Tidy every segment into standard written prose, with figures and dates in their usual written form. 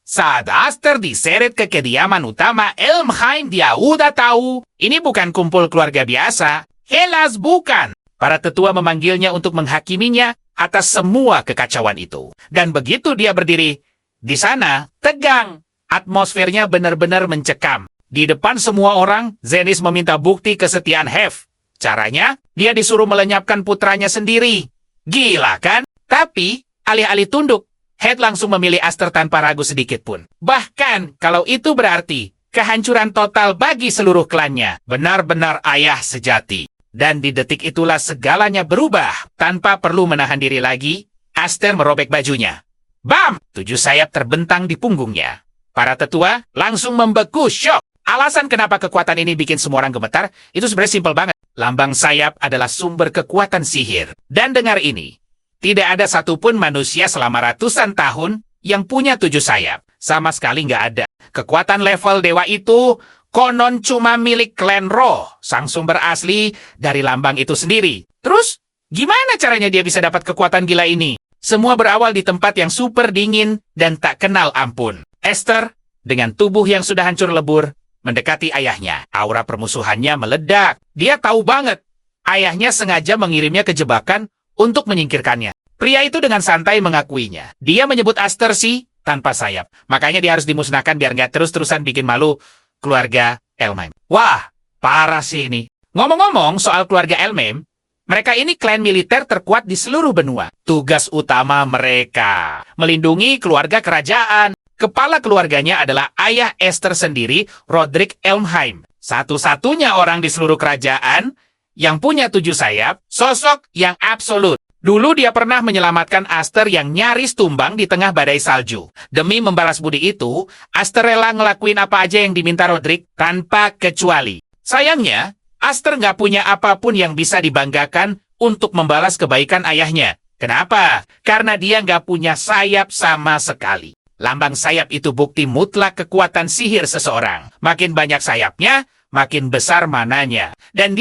Saat Aster diseret ke kediaman utama Elmheim, dia udah tahu ini bukan kumpul keluarga biasa. Jelas bukan. Para tetua memanggilnya untuk menghakiminya atas semua kekacauan itu. Dan begitu dia berdiri, di sana tegang. Atmosfernya benar-benar mencekam. Di depan semua orang, Zenith meminta bukti kesetiaan Hef. Caranya, dia disuruh melenyapkan putranya sendiri. Gila kan? Tapi, alih-alih tunduk, Head langsung memilih Aster tanpa ragu sedikit pun. Bahkan, kalau itu berarti kehancuran total bagi seluruh klannya. Benar-benar ayah sejati. Dan di detik itulah segalanya berubah. Tanpa perlu menahan diri lagi, Aster merobek bajunya. Bam! 7 sayap terbentang di punggungnya. Para tetua langsung membeku syok. Alasan kenapa kekuatan ini bikin semua orang gemetar, itu sebenarnya simpel banget. Lambang sayap adalah sumber kekuatan sihir. Dan dengar ini. Tidak ada satupun manusia selama ratusan tahun yang punya 7 sayap. Sama sekali nggak ada. Kekuatan level dewa itu konon cuma milik klan roh. Sang sumber asli dari lambang itu sendiri. Terus, gimana caranya dia bisa dapat kekuatan gila ini? Semua berawal di tempat yang super dingin dan tak kenal ampun. Esther, dengan tubuh yang sudah hancur lebur, mendekati ayahnya. Aura permusuhannya meledak. Dia tahu banget. Ayahnya sengaja mengirimnya ke jebakan untuk menyingkirkannya. Pria itu dengan santai mengakuinya. Dia menyebut Aster sih tanpa sayap. Makanya dia harus dimusnahkan biar nggak terus-terusan bikin malu keluarga Elmheim. Wah, parah sih ini. Ngomong-ngomong soal keluarga Elmheim, mereka ini klan militer terkuat di seluruh benua. Tugas utama mereka melindungi keluarga kerajaan. Kepala keluarganya adalah ayah Esther sendiri, Roderick Elmheim. Satu-satunya orang di seluruh kerajaan yang punya 7 sayap, sosok yang absolut. Dulu dia pernah menyelamatkan Aster yang nyaris tumbang di tengah badai salju. Demi membalas budi itu, Aster rela ngelakuin apa aja yang diminta Roderick tanpa kecuali. Sayangnya, Aster nggak punya apapun yang bisa dibanggakan untuk membalas kebaikan ayahnya. Kenapa? Karena dia nggak punya sayap sama sekali. Lambang sayap itu bukti mutlak kekuatan sihir seseorang. Makin banyak sayapnya, makin besar mananya. Dan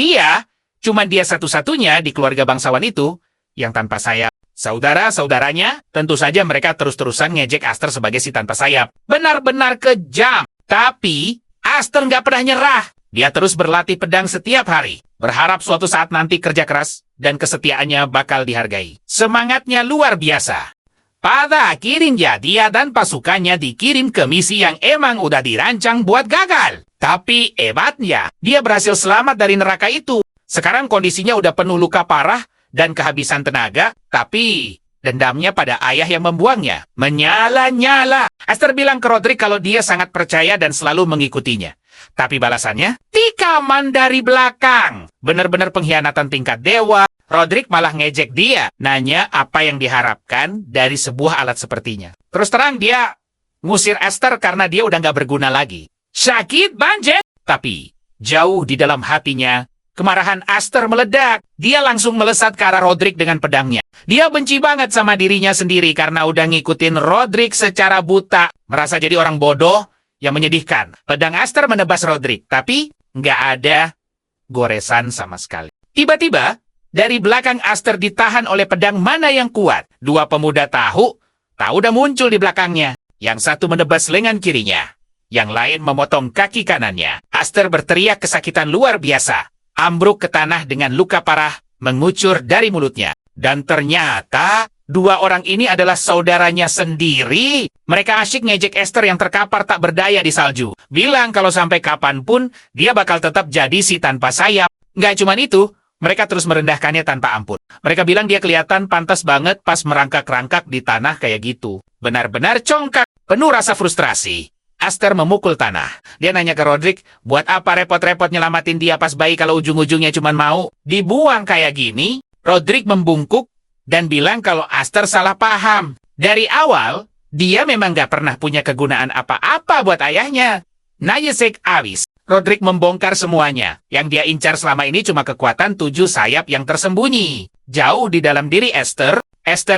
cuma dia satu-satunya di keluarga bangsawan itu yang tanpa sayap. Saudara-saudaranya, tentu saja mereka terus-terusan ngejek Aster sebagai si tanpa sayap. Benar-benar kejam. Tapi, Aster nggak pernah nyerah. Dia terus berlatih pedang setiap hari. Berharap suatu saat nanti kerja keras dan kesetiaannya bakal dihargai. Semangatnya luar biasa. Pada akhirnya dia dan pasukannya dikirim ke misi yang emang udah dirancang buat gagal. Tapi hebatnya, dia berhasil selamat dari neraka itu. Sekarang kondisinya udah penuh luka parah dan kehabisan tenaga, tapi dendamnya pada ayah yang membuangnya. Menyala-nyala. Aster bilang ke Roderick kalau dia sangat percaya dan selalu mengikutinya. Tapi balasannya, tikaman dari belakang. Benar-benar pengkhianatan tingkat dewa. Roderick malah ngejek dia, nanya apa yang diharapkan dari sebuah alat sepertinya. Terus terang dia ngusir Aster karena dia udah nggak berguna lagi. Sakit banget. Tapi jauh di dalam hatinya, kemarahan Aster meledak. Dia langsung melesat ke arah Roderick dengan pedangnya. Dia benci banget sama dirinya sendiri karena udah ngikutin Roderick secara buta. Merasa jadi orang bodoh yang menyedihkan. Pedang Aster menebas Roderick, tapi nggak ada goresan sama sekali. Tiba-tiba, dari belakang Aster ditahan oleh pedang mana yang kuat. 2 pemuda tahu udah muncul di belakangnya. Yang satu menebas lengan kirinya. Yang lain memotong kaki kanannya. Aster berteriak kesakitan luar biasa. Ambruk ke tanah dengan luka parah mengucur dari mulutnya. Dan ternyata 2 orang ini adalah saudaranya sendiri. Mereka asyik ngejek Esther yang terkapar tak berdaya di salju. Bilang kalau sampai kapanpun dia bakal tetap jadi si tanpa sayap. Nggak cuman itu, mereka terus merendahkannya tanpa ampun. Mereka bilang dia kelihatan pantas banget pas merangkak-rangkak di tanah kayak gitu. Benar-benar congkak, penuh rasa frustrasi. Aster memukul tanah. Dia nanya ke Roderick, buat apa repot-repot nyelamatin dia pas bayi kalau ujung-ujungnya cuma mau dibuang kayak gini? Roderick membungkuk dan bilang kalau Aster salah paham. Dari awal, dia memang gak pernah punya kegunaan apa-apa buat ayahnya. Nayesek awis. Roderick membongkar semuanya. Yang dia incar selama ini cuma kekuatan 7 sayap yang tersembunyi. Jauh di dalam diri Esther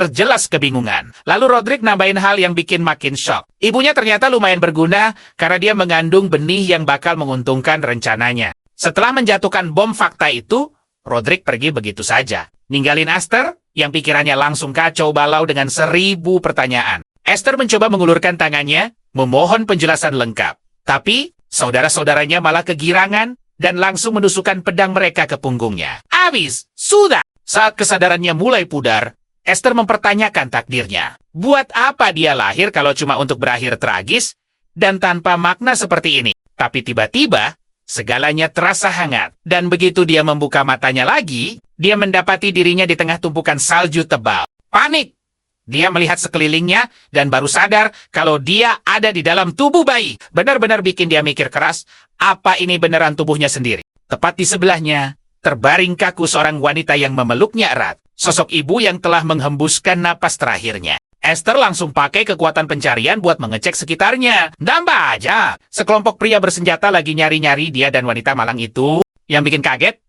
jelas kebingungan. Lalu Roderick nambahin hal yang bikin makin shock. Ibunya ternyata lumayan berguna karena dia mengandung benih yang bakal menguntungkan rencananya. Setelah menjatuhkan bom fakta itu, Roderick pergi begitu saja. Ninggalin Esther yang pikirannya langsung kacau balau dengan 1000 pertanyaan. Esther mencoba mengulurkan tangannya, memohon penjelasan lengkap. Tapi, saudara-saudaranya malah kegirangan dan langsung menusukkan pedang mereka ke punggungnya. Habis, sudah! Saat kesadarannya mulai pudar, Esther mempertanyakan takdirnya. Buat apa dia lahir kalau cuma untuk berakhir tragis dan tanpa makna seperti ini? Tapi tiba-tiba, segalanya terasa hangat. Dan begitu dia membuka matanya lagi, dia mendapati dirinya di tengah tumpukan salju tebal. Panik! Dia melihat sekelilingnya dan baru sadar kalau dia ada di dalam tubuh bayi. Benar-benar bikin dia mikir keras, apa ini beneran tubuhnya sendiri? Tepat di sebelahnya, terbaring kaku seorang wanita yang memeluknya erat. Sosok ibu yang telah menghembuskan napas terakhirnya. Esther langsung pakai kekuatan pencarian buat mengecek sekitarnya. Nambah aja, sekelompok pria bersenjata lagi nyari-nyari dia dan wanita malang itu. Yang bikin kaget,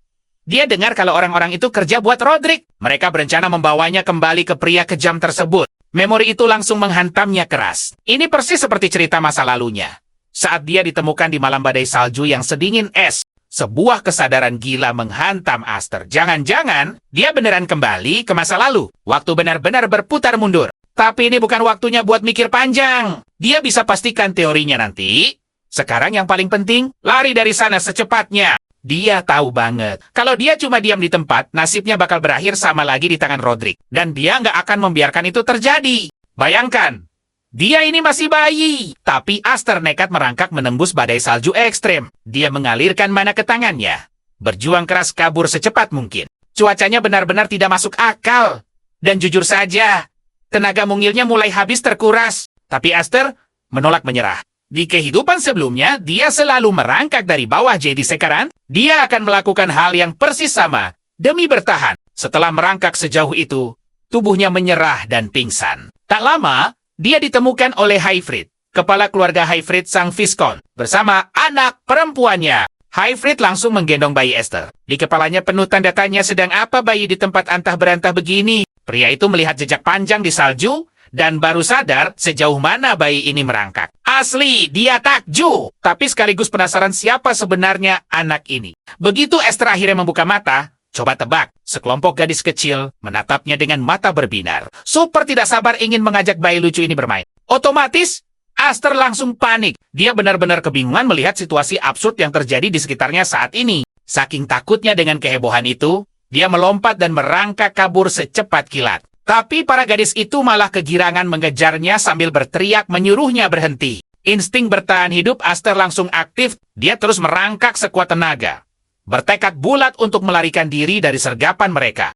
dia dengar kalau orang-orang itu kerja buat Roderick. Mereka berencana membawanya kembali ke pria kejam tersebut. Memori itu langsung menghantamnya keras. Ini persis seperti cerita masa lalunya. Saat dia ditemukan di malam badai salju yang sedingin es, sebuah kesadaran gila menghantam Aster. Jangan-jangan dia beneran kembali ke masa lalu. Waktu benar-benar berputar mundur. Tapi ini bukan waktunya buat mikir panjang. Dia bisa pastikan teorinya nanti. Sekarang yang paling penting, lari dari sana secepatnya. Dia tahu banget, kalau dia cuma diam di tempat, nasibnya bakal berakhir sama lagi di tangan Roderick. Dan dia nggak akan membiarkan itu terjadi. Bayangkan, dia ini masih bayi. Tapi Aster nekat merangkak menembus badai salju ekstrem. Dia mengalirkan mana ke tangannya. Berjuang keras kabur secepat mungkin. Cuacanya benar-benar tidak masuk akal. Dan jujur saja, tenaga mungilnya mulai habis terkuras. Tapi Aster menolak menyerah. Di kehidupan sebelumnya, dia selalu merangkak dari bawah, jadi sekarang dia akan melakukan hal yang persis sama demi bertahan. Setelah merangkak sejauh itu, tubuhnya menyerah dan pingsan. Tak lama, dia ditemukan oleh Haifrid, kepala keluarga Haifrid sang Viscount, bersama anak perempuannya. Haifrid langsung menggendong bayi Esther. Di kepalanya penuh tanda tanya, sedang apa bayi di tempat antah berantah begini? Pria itu melihat jejak panjang di salju, dan baru sadar sejauh mana bayi ini merangkak. Asli, dia takjub. Tapi sekaligus penasaran siapa sebenarnya anak ini. Begitu Esther akhirnya membuka mata, coba tebak, sekelompok gadis kecil menatapnya dengan mata berbinar. Super tidak sabar ingin mengajak bayi lucu ini bermain. Otomatis, Esther langsung panik. Dia benar-benar kebingungan melihat situasi absurd yang terjadi di sekitarnya saat ini. Saking takutnya dengan kehebohan itu, dia melompat dan merangkak kabur secepat kilat. Tapi para gadis itu malah kegirangan mengejarnya sambil berteriak menyuruhnya berhenti. Insting bertahan hidup Aster langsung aktif, dia terus merangkak sekuat tenaga. Bertekad bulat untuk melarikan diri dari sergapan mereka.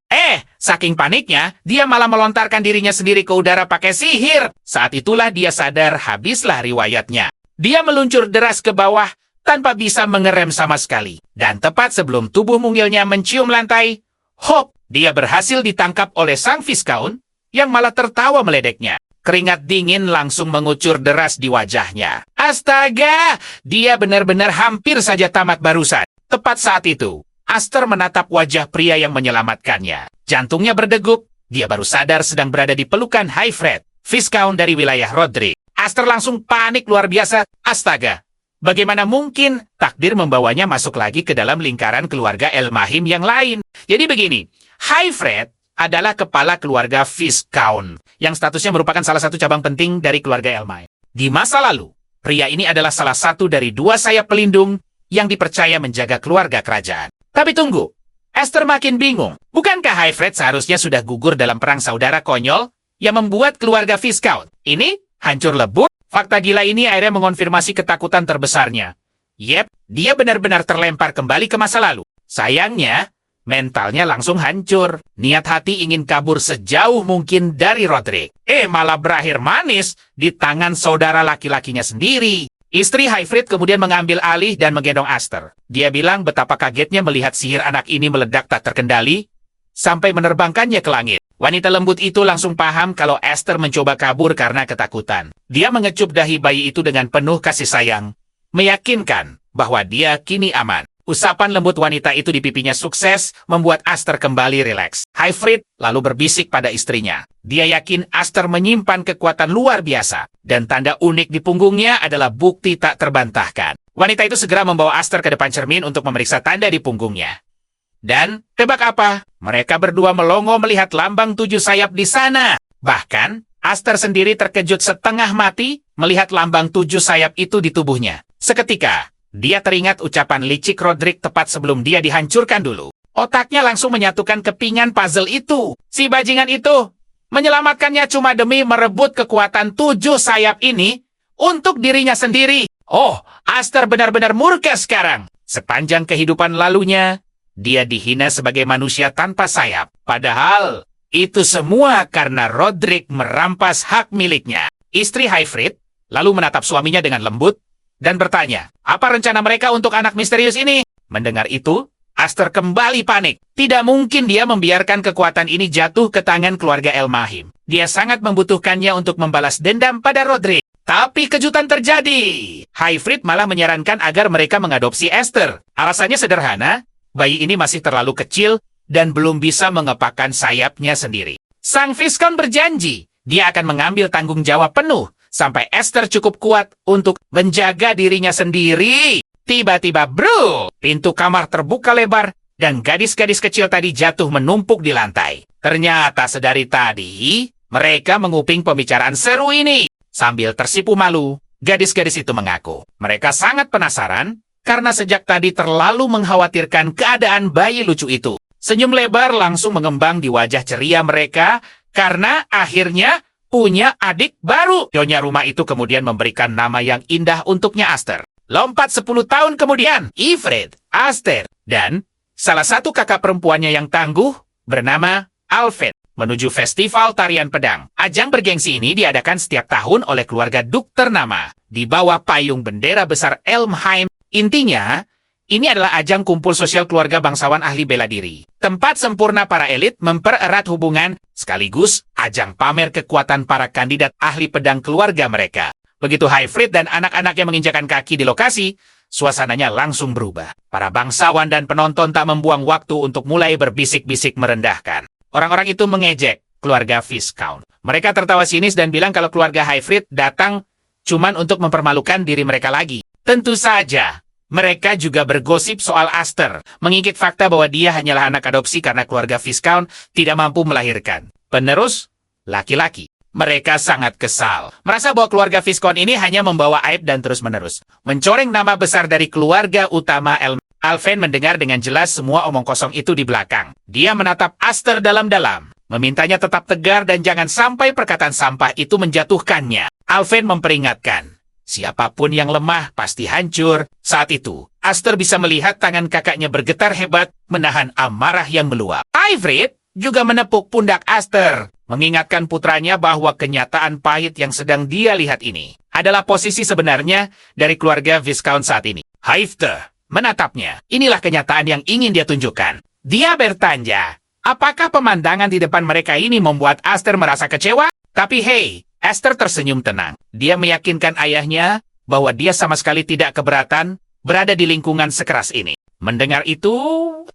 Saking paniknya, dia malah melontarkan dirinya sendiri ke udara pakai sihir. Saat itulah dia sadar habislah riwayatnya. Dia meluncur deras ke bawah tanpa bisa mengerem sama sekali. Dan tepat sebelum tubuh mungilnya mencium lantai, hop! Dia berhasil ditangkap oleh sang Viscount yang malah tertawa meledeknya. Keringat dingin langsung mengucur deras di wajahnya. Astaga! Dia benar-benar hampir saja tamat barusan. Tepat saat itu, Aster menatap wajah pria yang menyelamatkannya. Jantungnya berdegup. Dia baru sadar sedang berada di pelukan Haifred, Viscount dari wilayah Roderick. Aster langsung panik luar biasa. Astaga! Bagaimana mungkin takdir membawanya masuk lagi ke dalam lingkaran keluarga Elmahim yang lain? Jadi begini, Haifred adalah kepala keluarga Viscount, yang statusnya merupakan salah satu cabang penting dari keluarga Elmahim. Di masa lalu, pria ini adalah salah satu dari dua sayap pelindung yang dipercaya menjaga keluarga kerajaan. Tapi tunggu, Esther makin bingung. Bukankah Haifred seharusnya sudah gugur dalam perang saudara konyol yang membuat keluarga Viscount ini hancur lebur? Fakta gila ini akhirnya mengonfirmasi ketakutan terbesarnya. Yep, dia benar-benar terlempar kembali ke masa lalu. Sayangnya, mentalnya langsung hancur. Niat hati ingin kabur sejauh mungkin dari Roderick. Malah berakhir manis di tangan saudara laki-lakinya sendiri. Istri Haifrid kemudian mengambil alih dan menggendong Aster. Dia bilang betapa kagetnya melihat sihir anak ini meledak tak terkendali, sampai menerbangkannya ke langit. Wanita lembut itu langsung paham kalau Esther mencoba kabur karena ketakutan. Dia mengecup dahi bayi itu dengan penuh kasih sayang, meyakinkan bahwa dia kini aman. Usapan lembut wanita itu di pipinya sukses membuat Aster kembali rileks. Haifrid lalu berbisik pada istrinya. Dia yakin Aster menyimpan kekuatan luar biasa, dan tanda unik di punggungnya adalah bukti tak terbantahkan. Wanita itu segera membawa Aster ke depan cermin untuk memeriksa tanda di punggungnya. Dan, tebak apa? Mereka berdua melongo melihat lambang 7 sayap di sana. Bahkan, Aster sendiri terkejut setengah mati melihat lambang 7 sayap itu di tubuhnya. Seketika, dia teringat ucapan licik Roderick tepat sebelum dia dihancurkan dulu. Otaknya langsung menyatukan kepingan puzzle itu. Si bajingan itu menyelamatkannya cuma demi merebut kekuatan 7 sayap ini untuk dirinya sendiri. Oh, Aster benar-benar murka sekarang. Sepanjang kehidupan lalunya, dia dihina sebagai manusia tanpa sayap. Padahal, itu semua karena Roderick merampas hak miliknya. Istri Haifrid lalu menatap suaminya dengan lembut dan bertanya, apa rencana mereka untuk anak misterius ini? Mendengar itu, Aster kembali panik. Tidak mungkin dia membiarkan kekuatan ini jatuh ke tangan keluarga Elmahim. Dia sangat membutuhkannya untuk membalas dendam pada Roderick. Tapi kejutan terjadi. Haifrid malah menyarankan agar mereka mengadopsi Esther. Alasannya sederhana, bayi ini masih terlalu kecil dan belum bisa mengepakkan sayapnya sendiri. Sang Viscount berjanji, dia akan mengambil tanggung jawab penuh sampai Esther cukup kuat untuk menjaga dirinya sendiri. Tiba-tiba, bro, pintu kamar terbuka lebar dan gadis-gadis kecil tadi jatuh menumpuk di lantai. Ternyata sedari tadi, mereka menguping pembicaraan seru ini. Sambil tersipu malu, gadis-gadis itu mengaku. Mereka sangat penasaran karena sejak tadi terlalu mengkhawatirkan keadaan bayi lucu itu. Senyum lebar langsung mengembang di wajah ceria mereka karena akhirnya punya adik baru. Nyonya rumah itu kemudian memberikan nama yang indah untuknya Aster. Lompat 10 tahun kemudian, Ifrit, Aster, dan salah satu kakak perempuannya yang tangguh bernama Alfred menuju festival tarian pedang. Ajang bergengsi ini diadakan setiap tahun oleh keluarga Duk ternama di bawah payung bendera besar Elmheim. Intinya, ini adalah ajang kumpul sosial keluarga bangsawan ahli bela diri. Tempat sempurna para elit mempererat hubungan, sekaligus ajang pamer kekuatan para kandidat ahli pedang keluarga mereka. Begitu Haifrid dan anak-anaknya menginjakan kaki di lokasi, suasananya langsung berubah. Para bangsawan dan penonton tak membuang waktu untuk mulai berbisik-bisik merendahkan. Orang-orang itu mengejek keluarga Viscount. Mereka tertawa sinis dan bilang kalau keluarga Haifrid datang cuman untuk mempermalukan diri mereka lagi. Tentu saja, mereka juga bergosip soal Aster, mengikit fakta bahwa dia hanyalah anak adopsi karena keluarga Viscount tidak mampu melahirkan penerus laki-laki. Mereka sangat kesal, merasa bahwa keluarga Viscount ini hanya membawa aib dan terus-menerus mencoreng nama besar dari keluarga utama Alfen mendengar dengan jelas semua omong kosong itu di belakang. Dia menatap Aster dalam-dalam, memintanya tetap tegar dan jangan sampai perkataan sampah itu menjatuhkannya. Alfen memperingatkan, siapapun yang lemah pasti hancur. Saat itu, Aster bisa melihat tangan kakaknya bergetar hebat menahan amarah yang meluap. Haifrid juga menepuk pundak Aster, mengingatkan putranya bahwa kenyataan pahit yang sedang dia lihat ini adalah posisi sebenarnya dari keluarga Viscount saat ini. Haifrid menatapnya. Inilah kenyataan yang ingin dia tunjukkan. Dia bertanya, apakah pemandangan di depan mereka ini membuat Aster merasa kecewa? Tapi hey, Aster tersenyum tenang. Dia meyakinkan ayahnya bahwa dia sama sekali tidak keberatan berada di lingkungan sekeras ini. Mendengar itu,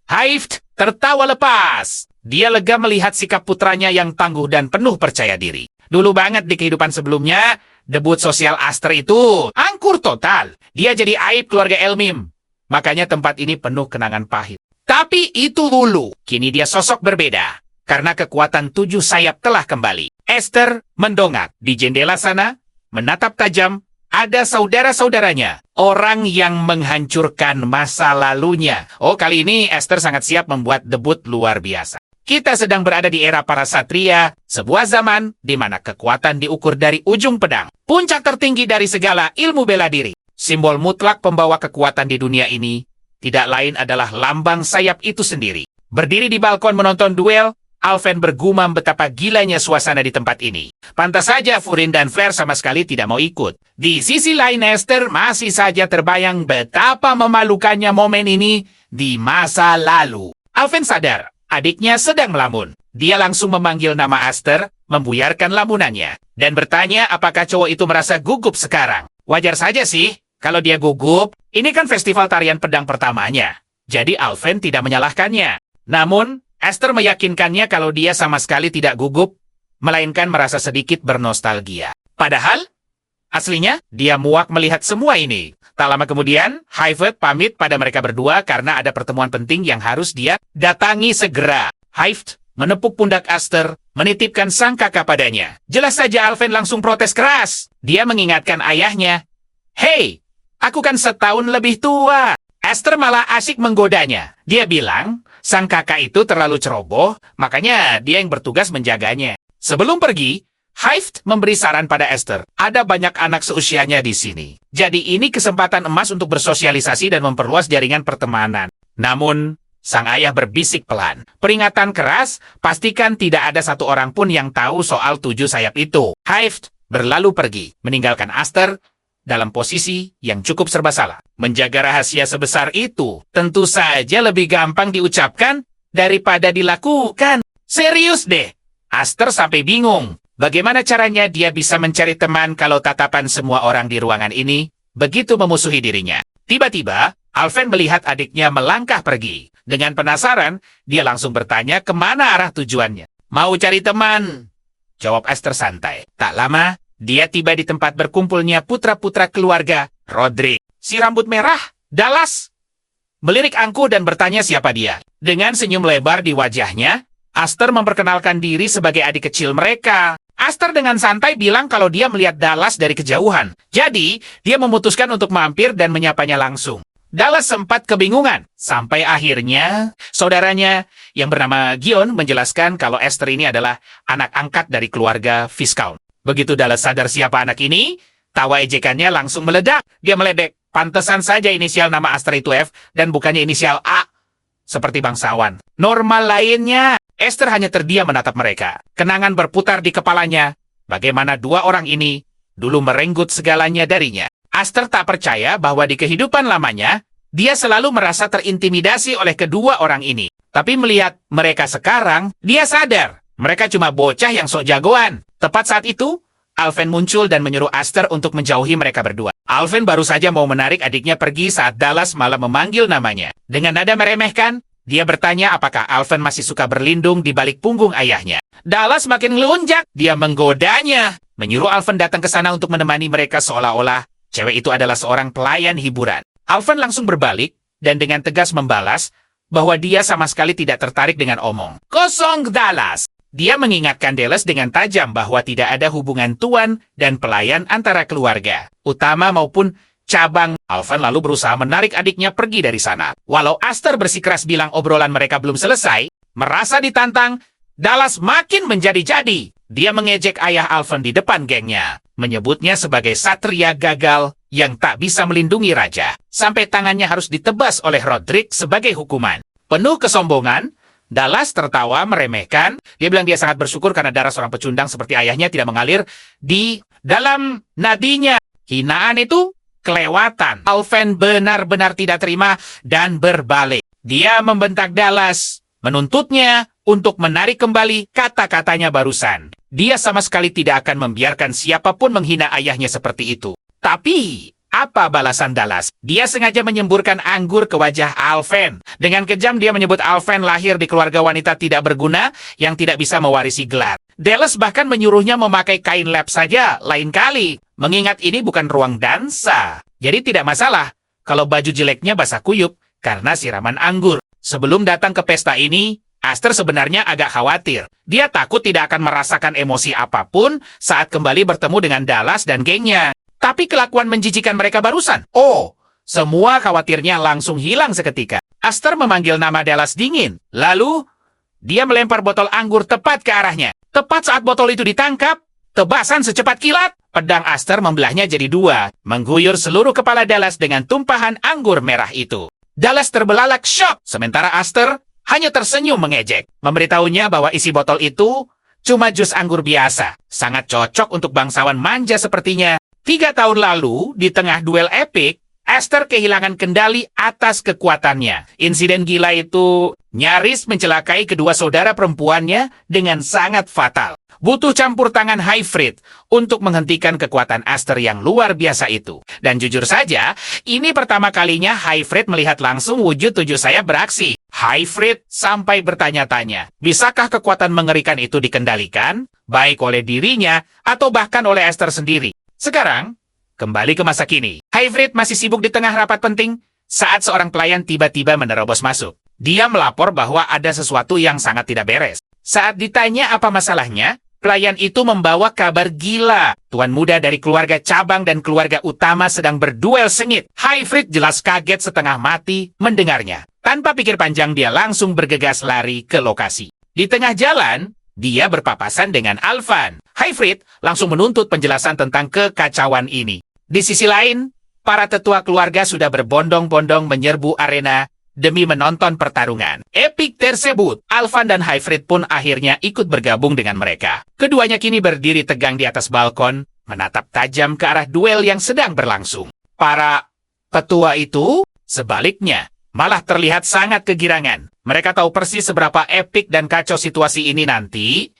Haifrid tertawa lepas. Dia lega melihat sikap putranya yang tangguh dan penuh percaya diri. Dulu banget di kehidupan sebelumnya, debut sosial Aster itu angkur total. Dia jadi aib keluarga Elmim. Makanya tempat ini penuh kenangan pahit. Tapi itu dulu. Kini dia sosok berbeda. Karena kekuatan 7 sayap telah kembali. Esther mendongak di jendela sana, menatap tajam. Ada saudara-saudaranya. Orang yang menghancurkan masa lalunya. Oh, kali ini Esther sangat siap membuat debut luar biasa. Kita sedang berada di era para satria, sebuah zaman di mana kekuatan diukur dari ujung pedang. Puncak tertinggi dari segala ilmu bela diri. Simbol mutlak pembawa kekuatan di dunia ini tidak lain adalah lambang sayap itu sendiri. Berdiri di balkon menonton duel, Alfen bergumam betapa gilanya suasana di tempat ini. Pantas saja Furin dan Flair sama sekali tidak mau ikut. Di sisi lain Esther masih saja terbayang betapa memalukannya momen ini di masa lalu. Alfen sadar, adiknya sedang melamun. Dia langsung memanggil nama Aster, membuyarkan lamunannya, dan bertanya apakah cowok itu merasa gugup sekarang. Wajar saja sih. Kalau dia gugup, ini kan festival tarian pedang pertamanya. Jadi Alfen tidak menyalahkannya. Namun, Esther meyakinkannya kalau dia sama sekali tidak gugup, melainkan merasa sedikit bernostalgia. Padahal, aslinya, dia muak melihat semua ini. Tak lama kemudian, Haifrid pamit pada mereka berdua karena ada pertemuan penting yang harus dia datangi segera. Haifrid menepuk pundak Esther, menitipkan sang kakak padanya. Jelas saja Alvin langsung protes keras. Dia mengingatkan ayahnya, "Hei, aku kan setahun lebih tua." Esther malah asyik menggodanya. Dia bilang, sang kakak itu terlalu ceroboh, makanya dia yang bertugas menjaganya. Sebelum pergi, Haift memberi saran pada Esther. Ada banyak anak seusianya di sini. Jadi ini kesempatan emas untuk bersosialisasi dan memperluas jaringan pertemanan. Namun, sang ayah berbisik pelan. Peringatan keras, pastikan tidak ada satu orang pun yang tahu soal 7 sayap itu. Haift berlalu pergi, meninggalkan Esther dalam posisi yang cukup serba salah. Menjaga rahasia sebesar itu tentu saja lebih gampang diucapkan daripada dilakukan. Serius deh, Esther sampai bingung. Bagaimana caranya dia bisa mencari teman kalau tatapan semua orang di ruangan ini begitu memusuhi dirinya. Tiba-tiba, Alvin melihat adiknya melangkah pergi. Dengan penasaran, dia langsung bertanya kemana arah tujuannya. "Mau cari teman," jawab Esther santai. Tak lama, dia tiba di tempat berkumpulnya putra-putra keluarga Roderick. Si rambut merah, Dallas, melirik angkuh dan bertanya siapa dia. Dengan senyum lebar di wajahnya, Esther memperkenalkan diri sebagai adik kecil mereka. Esther dengan santai bilang kalau dia melihat Dallas dari kejauhan. Jadi, dia memutuskan untuk mampir dan menyapanya langsung. Dallas sempat kebingungan, sampai akhirnya saudaranya yang bernama Gion menjelaskan kalau Esther ini adalah anak angkat dari keluarga Viscount. Begitu Dallas sadar siapa anak ini, tawa ejekannya langsung meledak. Dia meledek, pantesan saja inisial nama Esther itu F dan bukannya inisial A. Seperti bangsawan. Normal lainnya, Esther hanya terdiam menatap mereka. Kenangan berputar di kepalanya. Bagaimana dua orang ini dulu merenggut segalanya darinya. Esther tak percaya bahwa di kehidupan lamanya, dia selalu merasa terintimidasi oleh kedua orang ini. Tapi melihat mereka sekarang, dia sadar. Mereka cuma bocah yang sok jagoan. Tepat saat itu, Alvin muncul dan menyuruh Esther untuk menjauhi mereka berdua. Alvin baru saja mau menarik adiknya pergi saat Dallas malah memanggil namanya. Dengan nada meremehkan, dia bertanya apakah Alvin masih suka berlindung di balik punggung ayahnya. Dallas makin ngelunjak. Dia menggodanya, menyuruh Alvin datang ke sana untuk menemani mereka seolah-olah cewek itu adalah seorang pelayan hiburan. Alvin langsung berbalik dan dengan tegas membalas bahwa dia sama sekali tidak tertarik dengan omong kosong Dallas. Dia mengingatkan Dallas dengan tajam bahwa tidak ada hubungan tuan dan pelayan antara keluarga, utama maupun cabang. Alvin lalu berusaha menarik adiknya pergi dari sana. Walau Esther bersikeras bilang obrolan mereka belum selesai, merasa ditantang, Dallas makin menjadi-jadi. Dia mengejek ayah Alvin di depan gengnya, menyebutnya sebagai satria gagal yang tak bisa melindungi raja, sampai tangannya harus ditebas oleh Roderick sebagai hukuman. Penuh kesombongan, Dallas tertawa meremehkan. Dia bilang dia sangat bersyukur karena darah seorang pecundang seperti ayahnya tidak mengalir di dalam nadinya. Hinaan itu kelewatan. Alvin benar-benar tidak terima dan berbalik. Dia membentak Dallas, menuntutnya untuk menarik kembali kata-katanya barusan. Dia sama sekali tidak akan membiarkan siapapun menghina ayahnya seperti itu. Tapi, apa balasan Dallas? Dia sengaja menyemburkan anggur ke wajah Alvin. Dengan kejam dia menyebut Alvin lahir di keluarga wanita tidak berguna yang tidak bisa mewarisi gelar. Dallas bahkan menyuruhnya memakai kain lap saja lain kali, mengingat ini bukan ruang dansa. Jadi tidak masalah kalau baju jeleknya basah kuyup karena siraman anggur. Sebelum datang ke pesta ini, Esther sebenarnya agak khawatir. Dia takut tidak akan merasakan emosi apapun saat kembali bertemu dengan Dallas dan gengnya. Tapi kelakuan menjijikan mereka barusan. Oh, semua khawatirnya langsung hilang seketika. Esther memanggil nama Dallas dingin. Lalu, dia melempar botol anggur tepat ke arahnya. Tepat saat botol itu ditangkap, tebasan secepat kilat. Pedang Esther membelahnya jadi dua, mengguyur seluruh kepala Dallas dengan tumpahan anggur merah itu. Dallas terbelalak syok, sementara Esther hanya tersenyum mengejek, memberitahunya bahwa isi botol itu cuma jus anggur biasa. Sangat cocok untuk bangsawan manja sepertinya. 3 tahun lalu, di tengah duel epik, Esther kehilangan kendali atas kekuatannya. Insiden gila itu nyaris mencelakai kedua saudara perempuannya dengan sangat fatal. Butuh campur tangan Haifrid untuk menghentikan kekuatan Esther yang luar biasa itu. Dan jujur saja, ini pertama kalinya Haifrid melihat langsung wujud 7 sayap beraksi. Haifrid sampai bertanya-tanya, bisakah kekuatan mengerikan itu dikendalikan, baik oleh dirinya atau bahkan oleh Esther sendiri? Sekarang, kembali ke masa kini. Haifrid masih sibuk di tengah rapat penting saat seorang pelayan tiba-tiba menerobos masuk. Dia melapor bahwa ada sesuatu yang sangat tidak beres. Saat ditanya apa masalahnya, pelayan itu membawa kabar gila. Tuan muda dari keluarga cabang dan keluarga utama sedang berduel sengit. Haifrit jelas kaget setengah mati mendengarnya. Tanpa pikir panjang, dia langsung bergegas lari ke lokasi. Di tengah jalan, dia berpapasan dengan Alvan. Haifrit langsung menuntut penjelasan tentang kekacauan ini. Di sisi lain, para tetua keluarga sudah berbondong-bondong menyerbu arena demi menonton pertarungan epik tersebut. Alvan dan Haifrit pun akhirnya ikut bergabung dengan mereka. Keduanya kini berdiri tegang di atas balkon, menatap tajam ke arah duel yang sedang berlangsung. Para tetua itu, sebaliknya, malah terlihat sangat kegirangan. Mereka tahu persis seberapa epik dan kacau situasi ini nanti.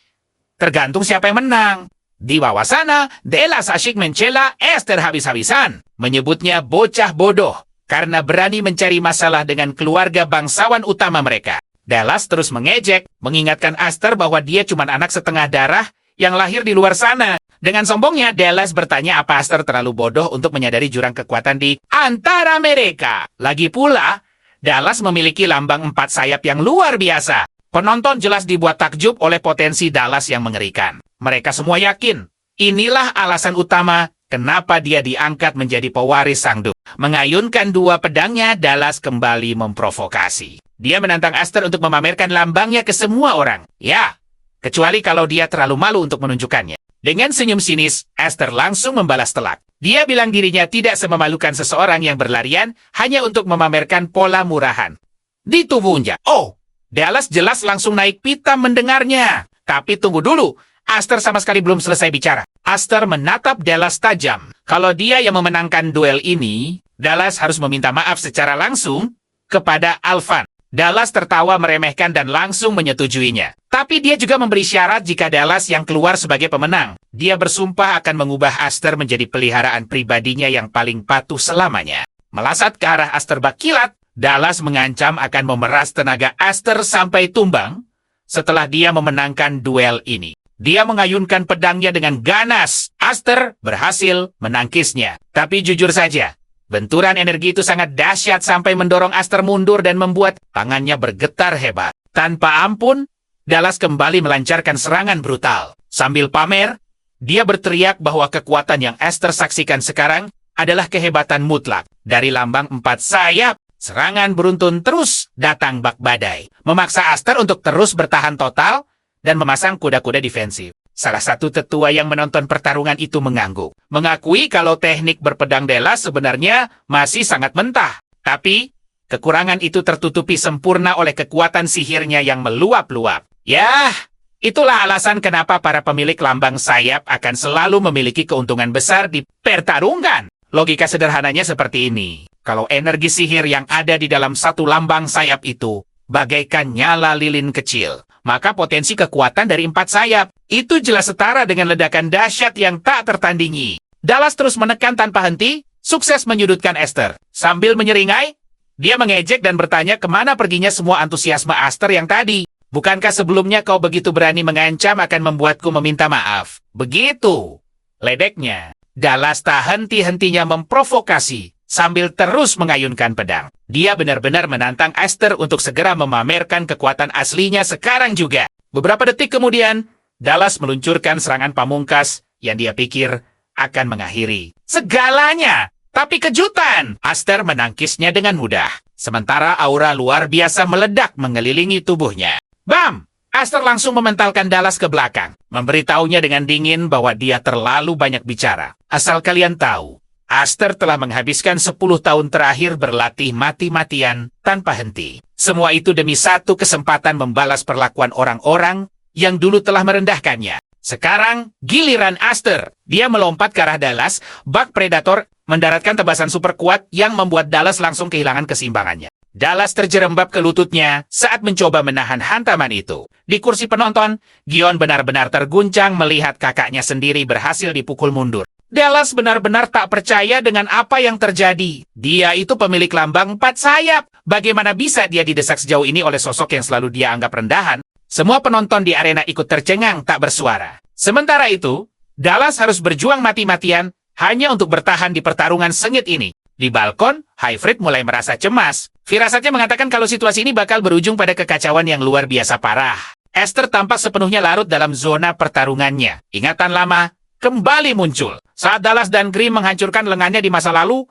Tergantung siapa yang menang. Di bawah sana, Dallas asyik mencela Esther habis-habisan, menyebutnya bocah bodoh karena berani mencari masalah dengan keluarga bangsawan utama mereka. Dallas terus mengejek, mengingatkan Esther bahwa dia cuma anak setengah darah yang lahir di luar sana. Dengan sombongnya, Dallas bertanya apa Esther terlalu bodoh untuk menyadari jurang kekuatan di antara mereka. Lagi pula, Dallas memiliki lambang 4 sayap yang luar biasa. Penonton jelas dibuat takjub oleh potensi Dallas yang mengerikan. Mereka semua yakin, inilah alasan utama kenapa dia diangkat menjadi pewaris sang duh. Mengayunkan 2 pedangnya, Dallas kembali memprovokasi. Dia menantang Esther untuk memamerkan lambangnya ke semua orang. Ya, kecuali kalau dia terlalu malu untuk menunjukkannya. Dengan senyum sinis, Esther langsung membalas telak. Dia bilang dirinya tidak sememalukan seseorang yang berlarian hanya untuk memamerkan pola murahan di tubuhnya. Oh, Dallas jelas langsung naik pitam mendengarnya. Tapi tunggu dulu, Esther sama sekali belum selesai bicara. Esther menatap Dallas tajam. Kalau dia yang memenangkan duel ini, Dallas harus meminta maaf secara langsung kepada Alvan. Dallas tertawa meremehkan dan langsung menyetujuinya. Tapi dia juga memberi syarat jika Dallas yang keluar sebagai pemenang. Dia bersumpah akan mengubah Esther menjadi peliharaan pribadinya yang paling patuh selamanya. Melasat ke arah Esther Bakilat, Dallas mengancam akan memeras tenaga Esther sampai tumbang setelah dia memenangkan duel ini. Dia mengayunkan pedangnya dengan ganas. Esther berhasil menangkisnya. Tapi jujur saja, benturan energi itu sangat dahsyat sampai mendorong Esther mundur dan membuat tangannya bergetar hebat. Tanpa ampun, Dallas kembali melancarkan serangan brutal. Sambil pamer, dia berteriak bahwa kekuatan yang Esther saksikan sekarang adalah kehebatan mutlak. Dari lambang 4 sayap, serangan beruntun terus datang bak badai, memaksa Esther untuk terus bertahan total dan memasang kuda-kuda defensif. Salah satu tetua yang menonton pertarungan itu mengangguk, mengakui kalau teknik berpedang Dallas sebenarnya masih sangat mentah. Tapi, kekurangan itu tertutupi sempurna oleh kekuatan sihirnya yang meluap-luap. Yah, itulah alasan kenapa para pemilik lambang sayap akan selalu memiliki keuntungan besar di pertarungan. Logika sederhananya seperti ini. Kalau energi sihir yang ada di dalam satu lambang sayap itu bagaikan nyala lilin kecil, maka potensi kekuatan dari 4 sayap itu jelas setara dengan ledakan dahsyat yang tak tertandingi. Dallas terus menekan tanpa henti, sukses menyudutkan Esther. Sambil menyeringai, dia mengejek dan bertanya kemana perginya semua antusiasme Esther yang tadi. Bukankah sebelumnya kau begitu berani mengancam akan membuatku meminta maaf? Begitu. Ledeknya, Dallas tak henti-hentinya memprovokasi sambil terus mengayunkan pedang. Dia benar-benar menantang Esther untuk segera memamerkan kekuatan aslinya sekarang juga. Beberapa detik kemudian, Dallas meluncurkan serangan pamungkas yang dia pikir akan mengakhiri segalanya. Tapi kejutan, Esther menangkisnya dengan mudah. Sementara aura luar biasa meledak mengelilingi tubuhnya. Bam! Esther langsung mementalkan Dallas ke belakang, memberitahunya dengan dingin bahwa dia terlalu banyak bicara. Asal kalian tahu, Esther telah menghabiskan 10 tahun terakhir berlatih mati-matian tanpa henti. Semua itu demi satu kesempatan membalas perlakuan orang-orang yang dulu telah merendahkannya. Sekarang, giliran Esther. Dia melompat ke arah Dallas, bak Predator mendaratkan tebasan super kuat yang membuat Dallas langsung kehilangan keseimbangannya. Dallas terjerembab ke lututnya saat mencoba menahan hantaman itu. Di kursi penonton, Gion benar-benar terguncang melihat kakaknya sendiri berhasil dipukul mundur. Dallas benar-benar tak percaya dengan apa yang terjadi. Dia itu pemilik lambang 4 sayap. Bagaimana bisa dia didesak sejauh ini oleh sosok yang selalu dia anggap rendahan? Semua penonton di arena ikut tercengang tak bersuara. Sementara itu, Dallas harus berjuang mati-matian hanya untuk bertahan di pertarungan sengit ini. Di balkon, Haifrit mulai merasa cemas. Firasatnya mengatakan kalau situasi ini bakal berujung pada kekacauan yang luar biasa parah. Esther tampak sepenuhnya larut dalam zona pertarungannya. Ingatan lama kembali muncul saat Dallas dan Grimm menghancurkan lengannya di masa lalu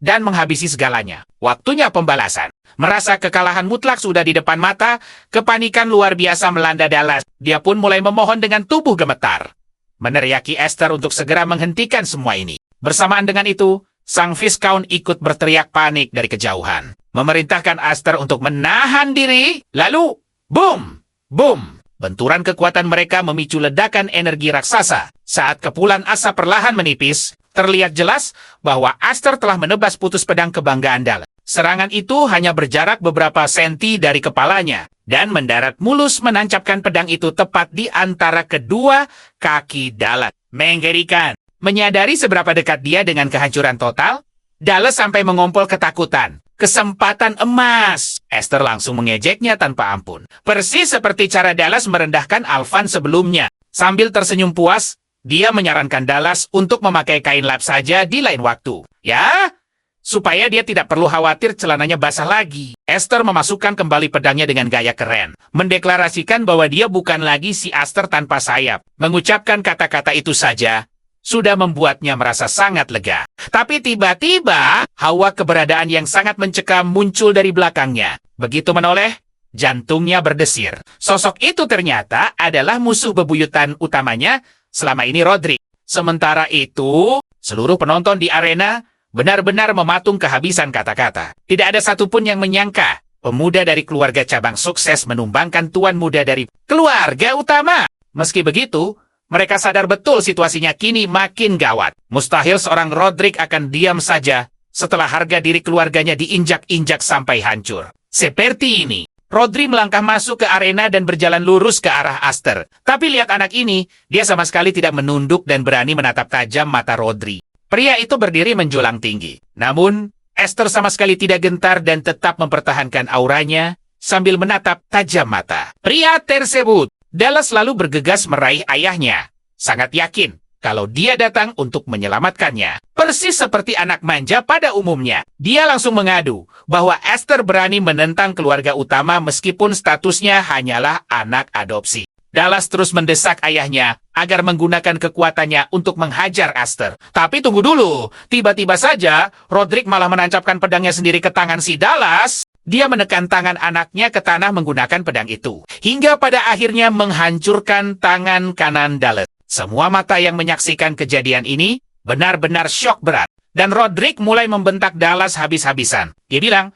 dan menghabisi segalanya. Waktunya pembalasan. Merasa kekalahan mutlak sudah di depan mata, kepanikan luar biasa melanda Dallas. Dia pun mulai memohon dengan tubuh gemetar, meneriaki Esther untuk segera menghentikan semua ini. Bersamaan dengan itu, sang Viscount ikut berteriak panik dari kejauhan, memerintahkan Esther untuk menahan diri. Lalu, boom! Boom! Benturan kekuatan mereka memicu ledakan energi raksasa. Saat kepulan asap perlahan menipis, terlihat jelas bahwa Esther telah menebas putus pedang kebanggaan Dallas. Serangan itu hanya berjarak beberapa senti dari kepalanya dan mendarat mulus menancapkan pedang itu tepat di antara kedua kaki Dallas. Mengerikan. Menyadari seberapa dekat dia dengan kehancuran total, Dallas sampai mengompol ketakutan. Kesempatan emas. Esther langsung mengejeknya tanpa ampun. Persis seperti cara Dallas merendahkan Alvan sebelumnya. Sambil tersenyum puas, dia menyarankan Dallas untuk memakai kain lap saja di lain waktu. Ya, supaya dia tidak perlu khawatir celananya basah lagi. Esther memasukkan kembali pedangnya dengan gaya keren. Mendeklarasikan bahwa dia bukan lagi si Esther tanpa sayap. Mengucapkan kata-kata itu saja sudah membuatnya merasa sangat lega. Tapi tiba-tiba, hawa keberadaan yang sangat mencekam muncul dari belakangnya. Begitu menoleh, jantungnya berdesir. Sosok itu ternyata adalah musuh bebuyutan utamanya selama ini, Roderick. Sementara itu, seluruh penonton di arena benar-benar mematung kehabisan kata-kata. Tidak ada satupun yang menyangka pemuda dari keluarga cabang sukses menumbangkan tuan muda dari keluarga utama. Meski begitu, mereka sadar betul situasinya kini makin gawat. Mustahil seorang Roderick akan diam saja setelah harga diri keluarganya diinjak-injak sampai hancur. Seperti ini, Rodri melangkah masuk ke arena dan berjalan lurus ke arah Esther. Tapi lihat anak ini, dia sama sekali tidak menunduk dan berani menatap tajam mata Rodri. Pria itu berdiri menjulang tinggi. Namun, Esther sama sekali tidak gentar dan tetap mempertahankan auranya sambil menatap tajam mata. Pria tersebut, Dallas lalu bergegas meraih ayahnya. Sangat yakin kalau dia datang untuk menyelamatkannya. Persis seperti anak manja pada umumnya. Dia langsung mengadu bahwa Esther berani menentang keluarga utama meskipun statusnya hanyalah anak adopsi. Dallas terus mendesak ayahnya agar menggunakan kekuatannya untuk menghajar Esther. Tapi tunggu dulu, tiba-tiba saja Roderick malah menancapkan pedangnya sendiri ke tangan si Dallas. Dia menekan tangan anaknya ke tanah menggunakan pedang itu, hingga pada akhirnya menghancurkan tangan kanan Dallas. Semua mata yang menyaksikan kejadian ini benar-benar syok berat. Dan Roderick mulai membentak Dallas habis-habisan. Dia bilang,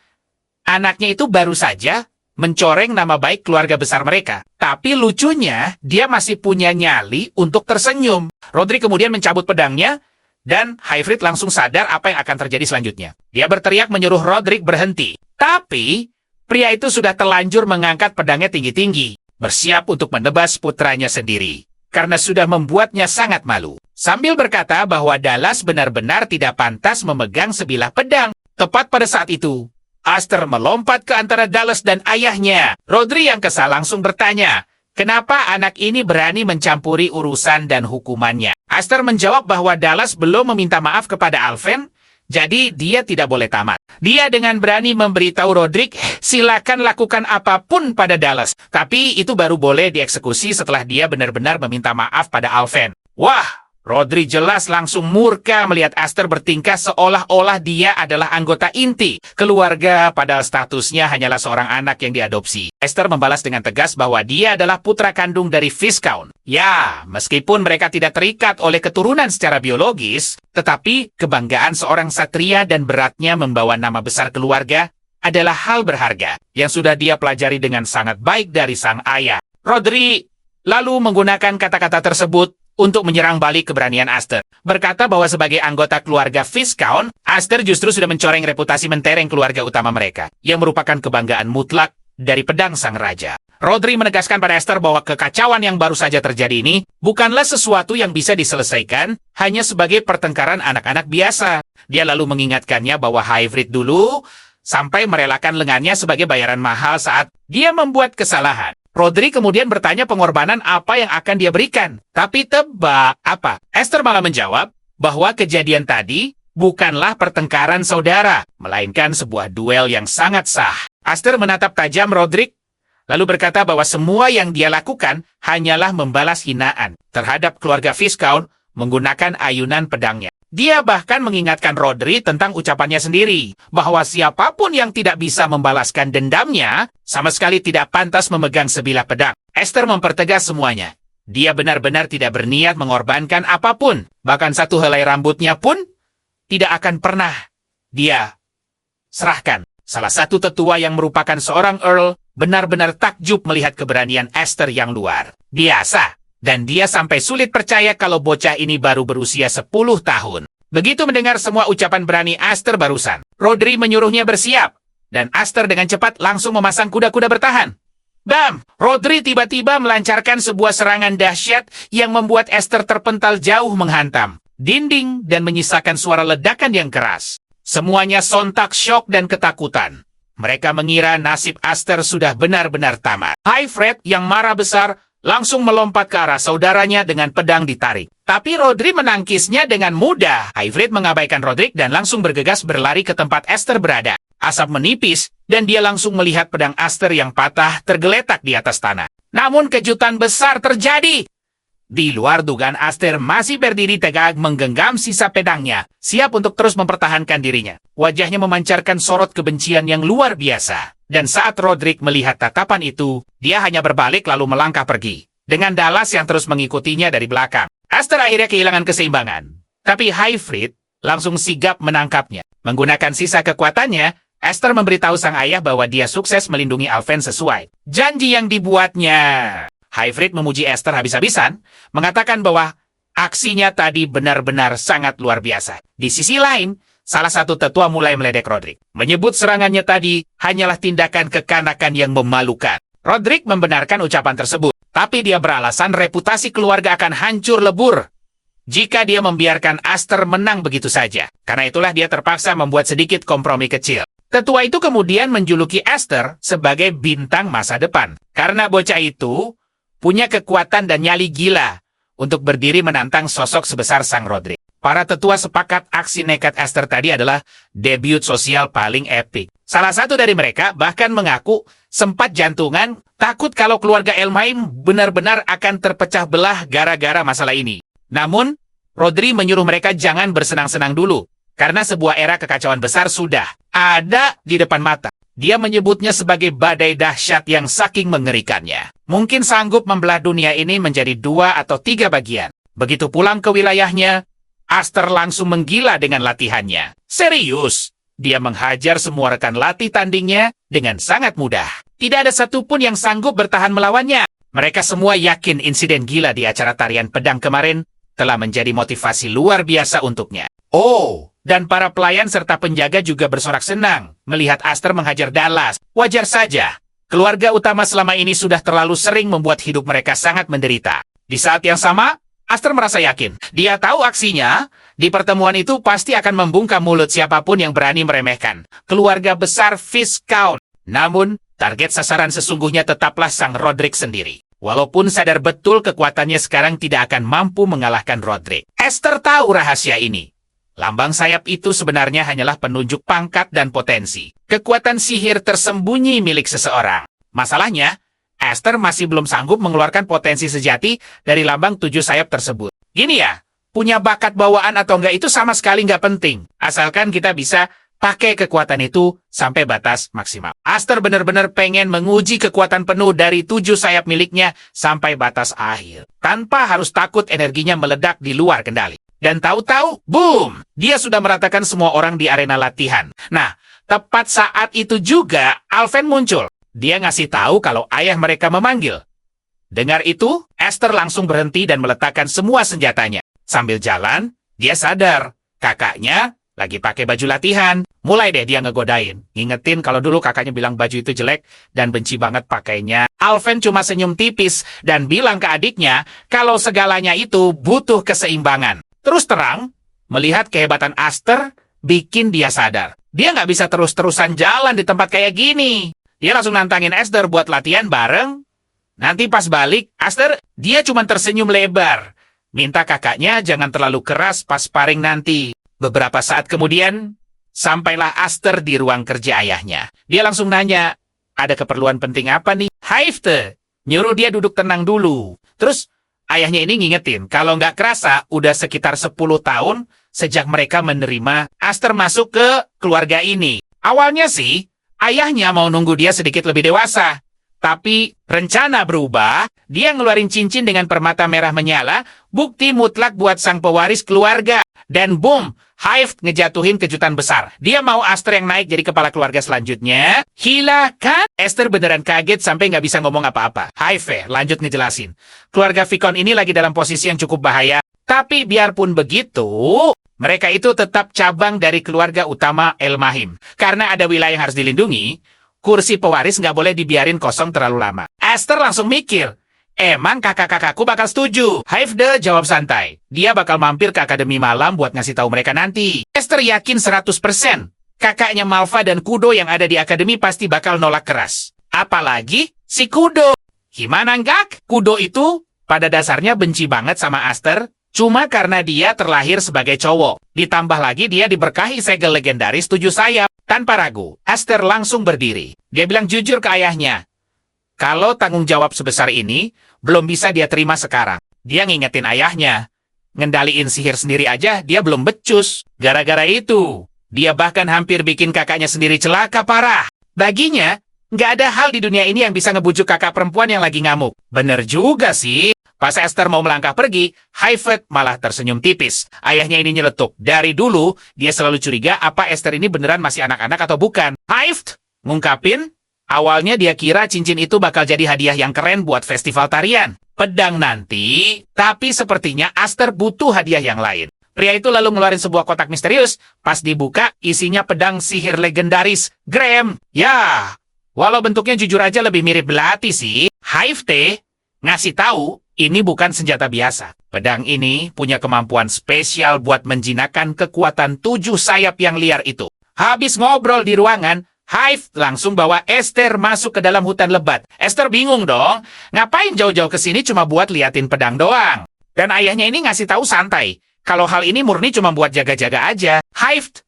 anaknya itu baru saja mencoreng nama baik keluarga besar mereka. Tapi lucunya, dia masih punya nyali untuk tersenyum. Roderick kemudian mencabut pedangnya, dan Hayfried langsung sadar apa yang akan terjadi selanjutnya. Dia berteriak menyuruh Roderick berhenti. Tapi, pria itu sudah terlanjur mengangkat pedangnya tinggi-tinggi, bersiap untuk menebas putranya sendiri, karena sudah membuatnya sangat malu. Sambil berkata bahwa Dallas benar-benar tidak pantas memegang sebilah pedang. Tepat pada saat itu, Esther melompat ke antara Dallas dan ayahnya. Rodri yang kesal langsung bertanya, kenapa anak ini berani mencampuri urusan dan hukumannya? Esther menjawab bahwa Dallas belum meminta maaf kepada Alvan, jadi dia tidak boleh tamat. Dia dengan berani memberitahu Roderick, silakan lakukan apapun pada Dallas. Tapi itu baru boleh dieksekusi setelah dia benar-benar meminta maaf pada Alvan. Wah, Rodri jelas langsung murka melihat Esther bertingkah seolah-olah dia adalah anggota inti keluarga padahal statusnya hanyalah seorang anak yang diadopsi. Esther membalas dengan tegas bahwa dia adalah putra kandung dari Viscount. Ya, meskipun mereka tidak terikat oleh keturunan secara biologis, tetapi kebanggaan seorang satria dan beratnya membawa nama besar keluarga adalah hal berharga yang sudah dia pelajari dengan sangat baik dari sang ayah. Rodri lalu menggunakan kata-kata tersebut untuk menyerang balik keberanian Esther. Berkata bahwa sebagai anggota keluarga Viscount, Esther justru sudah mencoreng reputasi mentereng keluarga utama mereka, yang merupakan kebanggaan mutlak dari pedang sang raja. Rodri menegaskan pada Esther bahwa kekacauan yang baru saja terjadi ini bukanlah sesuatu yang bisa diselesaikan hanya sebagai pertengkaran anak-anak biasa. Dia lalu mengingatkannya bahwa Hayfried dulu sampai merelakan lengannya sebagai bayaran mahal saat dia membuat kesalahan. Rodri kemudian bertanya pengorbanan apa yang akan dia berikan. Tapi tebak apa? Esther malah menjawab bahwa kejadian tadi bukanlah pertengkaran saudara, melainkan sebuah duel yang sangat sah. Esther menatap tajam Roderick, lalu berkata bahwa semua yang dia lakukan hanyalah membalas hinaan terhadap keluarga Viscount menggunakan ayunan pedangnya. Dia bahkan mengingatkan Rodri tentang ucapannya sendiri, bahwa siapapun yang tidak bisa membalaskan dendamnya, sama sekali tidak pantas memegang sebilah pedang. Esther mempertegas semuanya. Dia benar-benar tidak berniat mengorbankan apapun, bahkan satu helai rambutnya pun tidak akan pernah dia serahkan. Salah satu tetua yang merupakan seorang Earl benar-benar takjub melihat keberanian Esther yang luar biasa. Dan dia sampai sulit percaya kalau bocah ini baru berusia 10 tahun. Begitu mendengar semua ucapan berani Esther barusan, Rodri menyuruhnya bersiap. Dan Esther dengan cepat langsung memasang kuda-kuda bertahan. Bam! Rodri tiba-tiba melancarkan sebuah serangan dahsyat yang membuat Esther terpental jauh menghantam dinding dan menyisakan suara ledakan yang keras. Semuanya sontak syok dan ketakutan. Mereka mengira nasib Esther sudah benar-benar tamat. Hyfryd yang marah besar langsung melompat ke arah saudaranya dengan pedang ditarik. Tapi Rodri menangkisnya dengan mudah. Hyfryd mengabaikan Rodrik dan langsung bergegas berlari ke tempat Esther berada. Asap menipis, dan dia langsung melihat pedang Esther yang patah tergeletak di atas tanah. Namun kejutan besar terjadi. Di luar dugaan, Esther masih berdiri tegak menggenggam sisa pedangnya, siap untuk terus mempertahankan dirinya. Wajahnya memancarkan sorot kebencian yang luar biasa. Dan saat Rodrik melihat tatapan itu, dia hanya berbalik lalu melangkah pergi. Dengan Dallas yang terus mengikutinya dari belakang. Esther akhirnya kehilangan keseimbangan. Tapi Hyfryd langsung sigap menangkapnya. Menggunakan sisa kekuatannya, Esther memberitahu sang ayah bahwa dia sukses melindungi Alven sesuai janji yang dibuatnya. Hyfryd memuji Esther habis-habisan, mengatakan bahwa aksinya tadi benar-benar sangat luar biasa. Di sisi lain, salah satu tetua mulai meledek Rodrik. Menyebut serangannya tadi hanyalah tindakan kekanakan yang memalukan. Rodrik membenarkan ucapan tersebut, tapi dia beralasan reputasi keluarga akan hancur lebur jika dia membiarkan Esther menang begitu saja. Karena itulah dia terpaksa membuat sedikit kompromi kecil. Tetua itu kemudian menjuluki Esther sebagai bintang masa depan. Karena bocah itu punya kekuatan dan nyali gila untuk berdiri menantang sosok sebesar sang Rodrik. Para tetua sepakat aksi nekat Esther tadi adalah debut sosial paling epik. Salah satu dari mereka bahkan mengaku sempat jantungan takut kalau keluarga Elmheim benar-benar akan terpecah belah gara-gara masalah ini. Namun, Rodri menyuruh mereka jangan bersenang-senang dulu, karena sebuah era kekacauan besar sudah ada di depan mata. Dia menyebutnya sebagai badai dahsyat yang saking mengerikannya. Mungkin sanggup membelah dunia ini menjadi 2 atau 3 bagian. Begitu pulang ke wilayahnya, Esther langsung menggila dengan latihannya. Serius, dia menghajar semua rekan latih tandingnya dengan sangat mudah. Tidak ada satupun yang sanggup bertahan melawannya. Mereka semua yakin insiden gila di acara tarian pedang kemarin telah menjadi motivasi luar biasa untuknya. Oh, dan para pelayan serta penjaga juga bersorak senang melihat Esther menghajar Dallas. Wajar saja, keluarga utama selama ini sudah terlalu sering membuat hidup mereka sangat menderita. Di saat yang sama, Esther merasa yakin. Dia tahu aksinya, di pertemuan itu pasti akan membungkam mulut siapapun yang berani meremehkan keluarga besar Viscount. Namun, target sasaran sesungguhnya tetaplah sang Rodrik sendiri. Walaupun sadar betul kekuatannya sekarang tidak akan mampu mengalahkan Rodrik. Esther tahu rahasia ini. Lambang sayap itu sebenarnya hanyalah penunjuk pangkat dan potensi. Kekuatan sihir tersembunyi milik seseorang. Masalahnya, Esther masih belum sanggup mengeluarkan potensi sejati dari lambang 7 sayap tersebut. Gini ya, punya bakat bawaan atau enggak itu sama sekali enggak penting. Asalkan kita bisa pakai kekuatan itu sampai batas maksimal. Esther benar-benar pengen menguji kekuatan penuh dari 7 sayap miliknya sampai batas akhir. Tanpa harus takut energinya meledak di luar kendali. Dan tahu-tahu, boom! Dia sudah meratakan semua orang di arena latihan. Nah, tepat saat itu juga, Alven muncul. Dia ngasih tahu kalau ayah mereka memanggil. Dengar itu, Esther langsung berhenti dan meletakkan semua senjatanya. Sambil jalan, dia sadar. Kakaknya lagi pakai baju latihan. Mulai deh dia ngegodain. Ngingetin kalau dulu kakaknya bilang baju itu jelek dan benci banget pakainya. Alven cuma senyum tipis dan bilang ke adiknya kalau segalanya itu butuh keseimbangan. Terus terang, melihat kehebatan Esther, bikin dia sadar. Dia nggak bisa terus-terusan jalan di tempat kayak gini. Dia langsung nantangin Esther buat latihan bareng. Nanti pas balik, Esther, dia cuma tersenyum lebar. Minta kakaknya jangan terlalu keras pas sparring nanti. Beberapa saat kemudian, sampailah Esther di ruang kerja ayahnya. Dia langsung nanya, ada keperluan penting apa nih? Haifte nyuruh dia duduk tenang dulu. Terus ayahnya ini ngingetin, kalau nggak kerasa, udah sekitar 10 tahun sejak mereka menerima Aster masuk ke keluarga ini. Awalnya sih, ayahnya mau nunggu dia sedikit lebih dewasa. Tapi rencana berubah, dia ngeluarin cincin dengan permata merah menyala, bukti mutlak buat sang pewaris keluarga. Dan boom, Hive ngejatuhin kejutan besar. Dia mau Aster yang naik jadi kepala keluarga selanjutnya. Gila kan? Esther beneran kaget sampai nggak bisa ngomong apa-apa. Hive lanjut ngejelasin. Keluarga Vicon ini lagi dalam posisi yang cukup bahaya. Tapi biarpun begitu, mereka itu tetap cabang dari keluarga utama Elmahim. Karena ada wilayah yang harus dilindungi, kursi pewaris nggak boleh dibiarin kosong terlalu lama. Esther langsung mikir, emang kakak-kakakku bakal setuju? Haifde jawab santai. Dia bakal mampir ke Akademi Malam buat ngasih tahu mereka nanti. Esther yakin 100%. Kakaknya Malva dan Kudo yang ada di Akademi pasti bakal nolak keras. Apalagi si Kudo. Gimana enggak? Kudo itu pada dasarnya benci banget sama Aster, cuma karena dia terlahir sebagai cowok. Ditambah lagi dia diberkahi segel legendaris 7 sayap. Tanpa ragu, Aster langsung berdiri. Dia bilang jujur ke ayahnya. Kalau tanggung jawab sebesar ini, belum bisa dia terima sekarang. Dia ngingetin ayahnya. Ngendaliin sihir sendiri aja, dia belum becus. Gara-gara itu, dia bahkan hampir bikin kakaknya sendiri celaka parah. Baginya, nggak ada hal di dunia ini yang bisa ngebujuk kakak perempuan yang lagi ngamuk. Bener juga sih. Pas Esther mau melangkah pergi, Hive malah tersenyum tipis. Ayahnya ini nyeletuk. Dari dulu, dia selalu curiga apa Esther ini beneran masih anak-anak atau bukan. Hive ngungkapin, awalnya dia kira cincin itu bakal jadi hadiah yang keren buat festival tarian. Pedang nanti, tapi sepertinya Esther butuh hadiah yang lain. Pria itu lalu ngeluarin sebuah kotak misterius. Pas dibuka, isinya pedang sihir legendaris, Graham. Ya, walau bentuknya jujur aja lebih mirip belati sih, Hive ngasih tahu, ini bukan senjata biasa. Pedang ini punya kemampuan spesial buat menjinakkan kekuatan 7 sayap yang liar itu. Habis ngobrol di ruangan, Hive langsung bawa Esther masuk ke dalam hutan lebat. Esther bingung dong, ngapain jauh-jauh ke sini cuma buat liatin pedang doang. Dan ayahnya ini ngasih tahu santai, kalau hal ini murni cuma buat jaga-jaga aja. Hive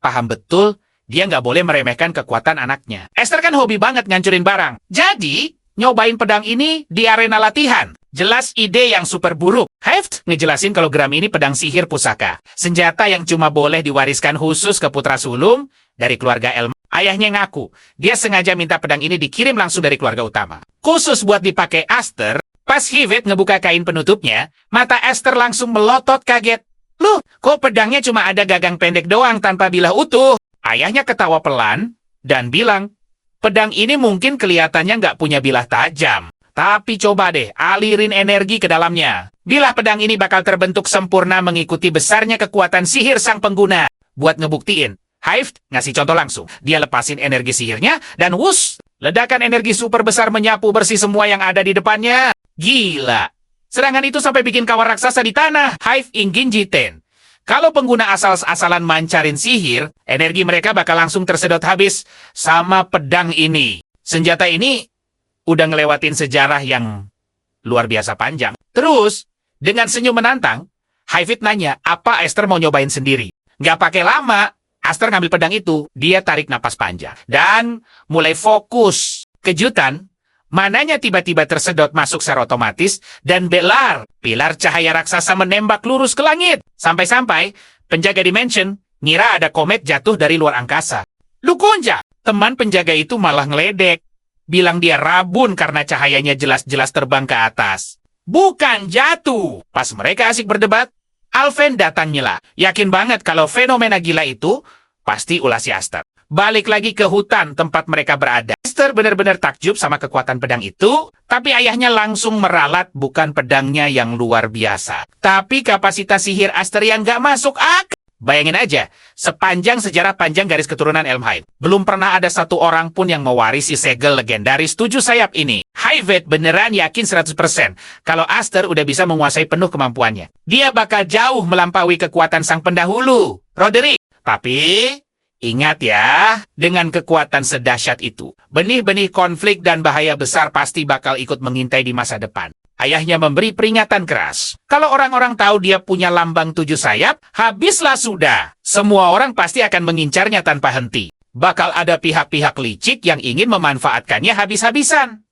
paham betul, dia nggak boleh meremehkan kekuatan anaknya. Esther kan hobi banget ngancurin barang. Jadi, nyobain pedang ini di arena latihan. Jelas ide yang super buruk. Hive ngejelasin kalau Gram ini pedang sihir pusaka. Senjata yang cuma boleh diwariskan khusus ke putra sulung dari keluarga Elma. Ayahnya ngaku, dia sengaja minta pedang ini dikirim langsung dari keluarga utama. Khusus buat dipakai Aster, pas Hive ngebuka kain penutupnya, mata Esther langsung melotot kaget. Loh, kok pedangnya cuma ada gagang pendek doang tanpa bilah utuh? Ayahnya ketawa pelan dan bilang, pedang ini mungkin kelihatannya nggak punya bilah tajam. Tapi coba deh, alirin energi ke dalamnya. Bilah pedang ini bakal terbentuk sempurna mengikuti besarnya kekuatan sihir sang pengguna. Buat ngebuktiin, Hive ngasih contoh langsung. Dia lepasin energi sihirnya, dan wuss, ledakan energi super besar menyapu bersih semua yang ada di depannya. Gila. Serangan itu sampai bikin kawah raksasa di tanah. Hive ingin jiten. Kalau pengguna asal-asalan mancarin sihir, energi mereka bakal langsung tersedot habis sama pedang ini. Senjata ini udah ngelewatin sejarah yang luar biasa panjang. Terus, dengan senyum menantang, Hive nanya apa Esther mau nyobain sendiri. Nggak pakai lama, Esther ngambil pedang itu, dia tarik napas panjang. Dan mulai fokus. Kejutan, mananya tiba-tiba tersedot masuk secara otomatis, dan pilar cahaya raksasa menembak lurus ke langit. Sampai-sampai, penjaga Dimension ngira ada komet jatuh dari luar angkasa. Lukunja, teman penjaga itu malah ngeledek. Bilang dia rabun karena cahayanya jelas-jelas terbang ke atas. Bukan jatuh. Pas mereka asik berdebat, Alven datang nyela. Yakin banget kalau fenomena gila itu pasti ulah si Aster. Balik lagi ke hutan tempat mereka berada. Aster benar-benar takjub sama kekuatan pedang itu, tapi ayahnya langsung meralat bukan pedangnya yang luar biasa, tapi kapasitas sihir Aster yang gak masuk akal. Bayangin aja, sepanjang sejarah panjang garis keturunan Elmhide, belum pernah ada satu orang pun yang mewarisi segel legendaris 7 sayap ini. Hive beneran yakin 100% kalau Aster udah bisa menguasai penuh kemampuannya. Dia bakal jauh melampaui kekuatan sang pendahulu, Roderick. Tapi, ingat ya, dengan kekuatan sedahsyat itu, benih-benih konflik dan bahaya besar pasti bakal ikut mengintai di masa depan. Ayahnya memberi peringatan keras. Kalau orang-orang tahu dia punya lambang 7 sayap, habislah sudah. Semua orang pasti akan mengincarnya tanpa henti. Bakal ada pihak-pihak licik yang ingin memanfaatkannya habis-habisan.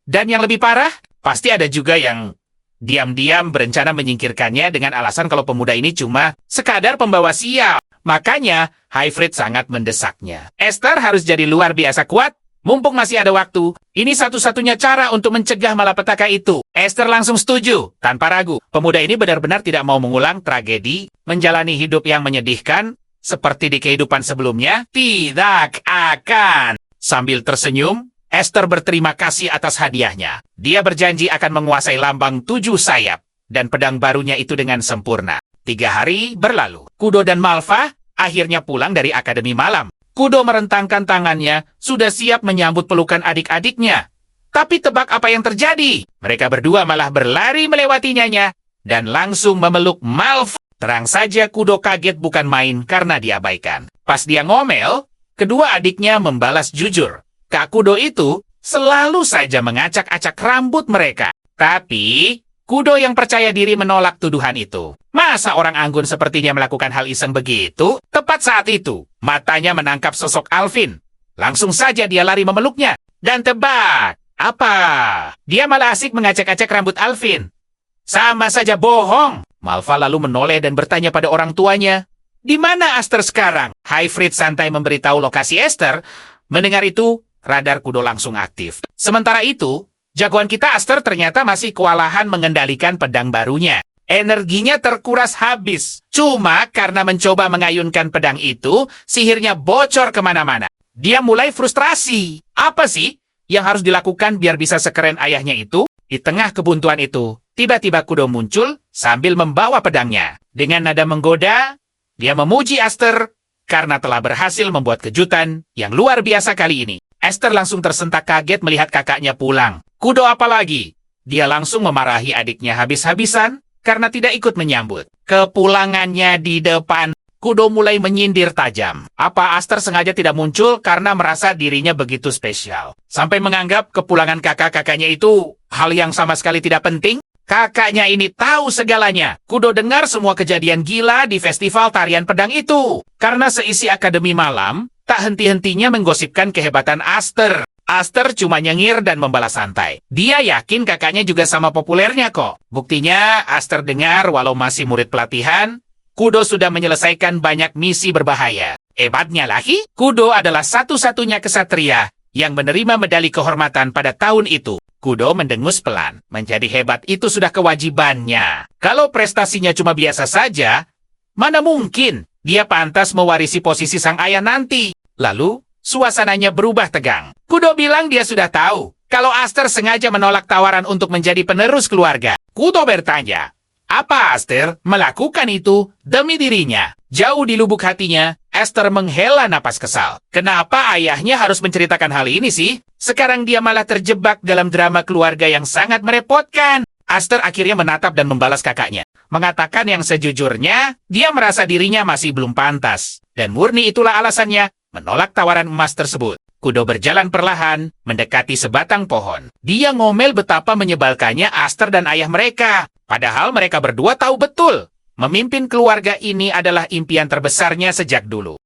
Dan yang lebih parah, pasti ada juga yang diam-diam berencana menyingkirkannya dengan alasan kalau pemuda ini cuma sekadar pembawa sial. Makanya, Hayfried sangat mendesaknya. Esther harus jadi luar biasa kuat. Mumpung masih ada waktu, ini satu-satunya cara untuk mencegah malapetaka itu. Esther langsung setuju, tanpa ragu. Pemuda ini benar-benar tidak mau mengulang tragedi, menjalani hidup yang menyedihkan, seperti di kehidupan sebelumnya. Tidak akan. Sambil tersenyum, Esther berterima kasih atas hadiahnya. Dia berjanji akan menguasai lambang 7 sayap, dan pedang barunya itu dengan sempurna. 3 hari berlalu. Kudo dan Malva akhirnya pulang dari Akademi Malam. Kudo merentangkan tangannya, sudah siap menyambut pelukan adik-adiknya. Tapi tebak apa yang terjadi? Mereka berdua malah berlari melewatinya dan langsung memeluk Malva. Terang saja Kudo kaget bukan main karena diabaikan. Pas dia ngomel, kedua adiknya membalas jujur. Kak Kudo itu selalu saja mengacak-acak rambut mereka. Tapi Kudo yang percaya diri menolak tuduhan itu. Masa orang anggun sepertinya melakukan hal iseng begitu? Tepat saat itu, matanya menangkap sosok Alvin. Langsung saja dia lari memeluknya. Dan tebak, apa? Dia malah asik mengacak-acak rambut Alvin. Sama saja bohong. Malva lalu menoleh dan bertanya pada orang tuanya, "Di mana Aster sekarang?" Hayfried santai memberitahu lokasi Esther. Mendengar itu, radar Kudo langsung aktif. Sementara itu, jagoan kita Aster ternyata masih kewalahan mengendalikan pedang barunya. Energinya terkuras habis. Cuma karena mencoba mengayunkan pedang itu, sihirnya bocor kemana-mana. Dia mulai frustrasi. Apa sih yang harus dilakukan biar bisa sekeren ayahnya itu? Di tengah kebuntuan itu, tiba-tiba Kudo muncul sambil membawa pedangnya. Dengan nada menggoda, dia memuji Aster karena telah berhasil membuat kejutan yang luar biasa kali ini. Esther langsung tersentak kaget melihat kakaknya pulang. Kudo apalagi? Dia langsung memarahi adiknya habis-habisan karena tidak ikut menyambut. Kepulangannya di depan, Kudo mulai menyindir tajam. Apa Aster sengaja tidak muncul karena merasa dirinya begitu spesial? Sampai menganggap kepulangan kakak-kakaknya itu hal yang sama sekali tidak penting? Kakaknya ini tahu segalanya. Kudo dengar semua kejadian gila di festival tarian pedang itu. Karena seisi Akademi Malam, tak henti-hentinya menggosipkan kehebatan Aster. Aster cuma nyengir dan membalas santai. Dia yakin kakaknya juga sama populernya kok. Buktinya, Aster dengar walau masih murid pelatihan, Kudo sudah menyelesaikan banyak misi berbahaya. Hebatnya lagi, Kudo adalah satu-satunya kesatria yang menerima medali kehormatan pada tahun itu. Kudo mendengus pelan. Menjadi hebat itu sudah kewajibannya. Kalau prestasinya cuma biasa saja, mana mungkin dia pantas mewarisi posisi sang ayah nanti. Lalu, suasananya berubah tegang. Kudo bilang dia sudah tahu kalau Aster sengaja menolak tawaran untuk menjadi penerus keluarga. Kudo bertanya, apa Aster melakukan itu demi dirinya? Jauh di lubuk hatinya, Esther menghela napas kesal. Kenapa ayahnya harus menceritakan hal ini sih? Sekarang dia malah terjebak dalam drama keluarga yang sangat merepotkan. Aster akhirnya menatap dan membalas kakaknya. Mengatakan yang sejujurnya, dia merasa dirinya masih belum pantas. Dan murni itulah alasannya menolak tawaran emas tersebut. Kudo berjalan perlahan, mendekati sebatang pohon. Dia ngomel betapa menyebalkannya Aster dan ayah mereka. Padahal mereka berdua tahu betul, memimpin keluarga ini adalah impian terbesarnya sejak dulu.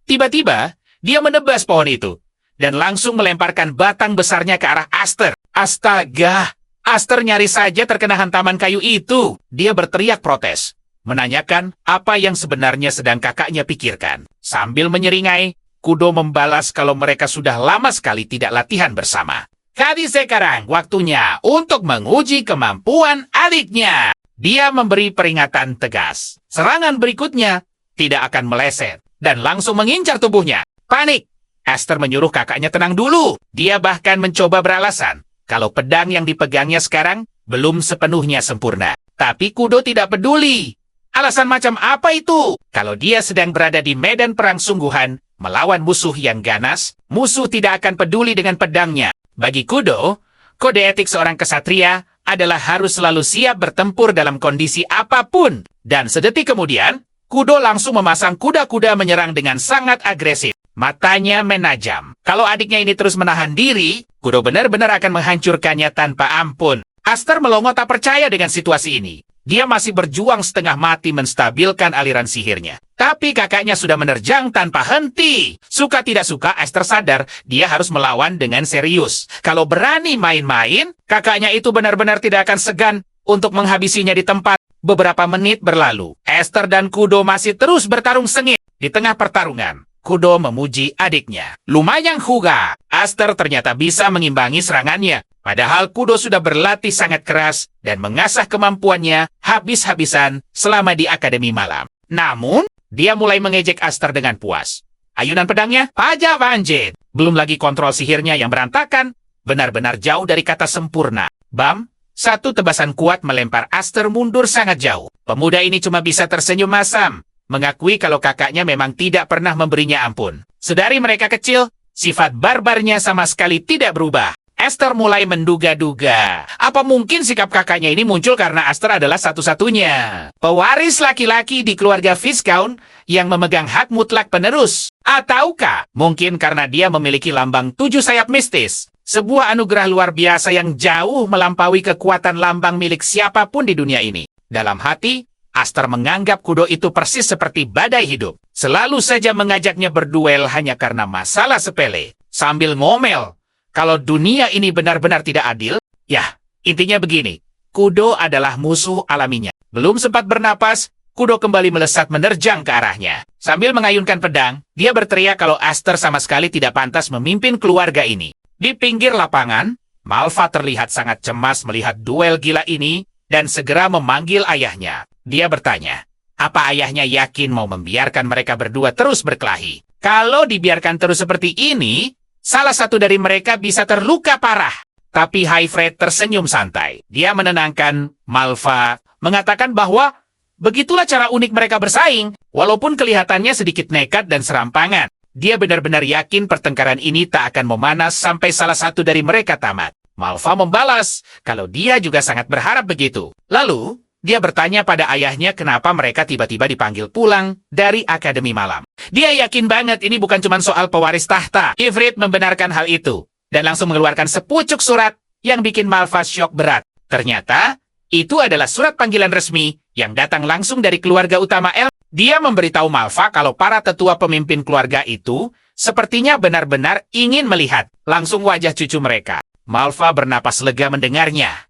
Tiba-tiba, dia menebas pohon itu, dan langsung melemparkan batang besarnya ke arah Aster. Astaga! Aster nyaris saja terkena hantaman kayu itu. Dia berteriak protes, menanyakan apa yang sebenarnya sedang kakaknya pikirkan. Sambil menyeringai, Kudo membalas kalau mereka sudah lama sekali tidak latihan bersama. Jadi sekarang waktunya untuk menguji kemampuan adiknya. Dia memberi peringatan tegas. Serangan berikutnya tidak akan meleset dan langsung mengincar tubuhnya. Panik. Aster menyuruh kakaknya tenang dulu. Dia bahkan mencoba beralasan kalau pedang yang dipegangnya sekarang belum sepenuhnya sempurna. Tapi Kudo tidak peduli. Alasan macam apa itu? Kalau dia sedang berada di medan perang sungguhan, melawan musuh yang ganas, musuh tidak akan peduli dengan pedangnya. Bagi Kudo, kode etik seorang kesatria adalah harus selalu siap bertempur dalam kondisi apapun. Dan sedetik kemudian, Kudo langsung memasang kuda-kuda menyerang dengan sangat agresif. Matanya menajam. Kalau adiknya ini terus menahan diri, Kudo benar-benar akan menghancurkannya tanpa ampun. Aster melongo tak percaya dengan situasi ini. Dia masih berjuang setengah mati menstabilkan aliran sihirnya. Tapi kakaknya sudah menerjang tanpa henti. Suka tidak suka, Aster sadar dia harus melawan dengan serius. Kalau berani main-main, kakaknya itu benar-benar tidak akan segan untuk menghabisinya di tempat. Beberapa menit berlalu. Aster dan Kudo masih terus bertarung sengit. Di tengah pertarungan, Kudo memuji adiknya. Lumayan Hyuga. Aster ternyata bisa mengimbangi serangannya. Padahal Kudo sudah berlatih sangat keras dan mengasah kemampuannya habis-habisan selama di Akademi Malam. Namun, dia mulai mengejek Aster dengan puas. Ayunan pedangnya, pajak banjir. Belum lagi kontrol sihirnya yang berantakan, benar-benar jauh dari kata sempurna. Bam, satu tebasan kuat melempar Aster mundur sangat jauh. Pemuda ini cuma bisa tersenyum masam, mengakui kalau kakaknya memang tidak pernah memberinya ampun. Sedari mereka kecil, sifat barbarnya sama sekali tidak berubah. Aster mulai menduga-duga. Apa mungkin sikap kakaknya ini muncul karena Aster adalah satu-satunya pewaris laki-laki di keluarga Viscount yang memegang hak mutlak penerus? Ataukah mungkin karena dia memiliki lambang 7 sayap mistis? Sebuah anugerah luar biasa yang jauh melampaui kekuatan lambang milik siapapun di dunia ini. Dalam hati, Aster menganggap Kudo itu persis seperti badai hidup. Selalu saja mengajaknya berduel hanya karena masalah sepele. Sambil ngomel, kalau dunia ini benar-benar tidak adil, ya, intinya begini. Kudo adalah musuh alaminya. Belum sempat bernapas, Kudo kembali melesat menerjang ke arahnya. Sambil mengayunkan pedang, dia berteriak kalau Aster sama sekali tidak pantas memimpin keluarga ini. Di pinggir lapangan, Malva terlihat sangat cemas melihat duel gila ini dan segera memanggil ayahnya. Dia bertanya, apa ayahnya yakin mau membiarkan mereka berdua terus berkelahi? Kalau dibiarkan terus seperti ini, salah satu dari mereka bisa terluka parah. Tapi Hyfred tersenyum santai. Dia menenangkan Malva, mengatakan bahwa begitulah cara unik mereka bersaing, walaupun kelihatannya sedikit nekat dan serampangan. Dia benar-benar yakin pertengkaran ini tak akan memanas sampai salah satu dari mereka tamat. Malva membalas kalau dia juga sangat berharap begitu. Lalu, dia bertanya pada ayahnya kenapa mereka tiba-tiba dipanggil pulang dari Akademi Malam. Dia yakin banget ini bukan cuma soal pewaris tahta. Ivrit membenarkan hal itu dan langsung mengeluarkan sepucuk surat yang bikin Malva syok berat. Ternyata, itu adalah surat panggilan resmi yang datang langsung dari keluarga utama El. Dia memberitahu Malva kalau para tetua pemimpin keluarga itu sepertinya benar-benar ingin melihat langsung wajah cucu mereka. Malva bernapas lega mendengarnya.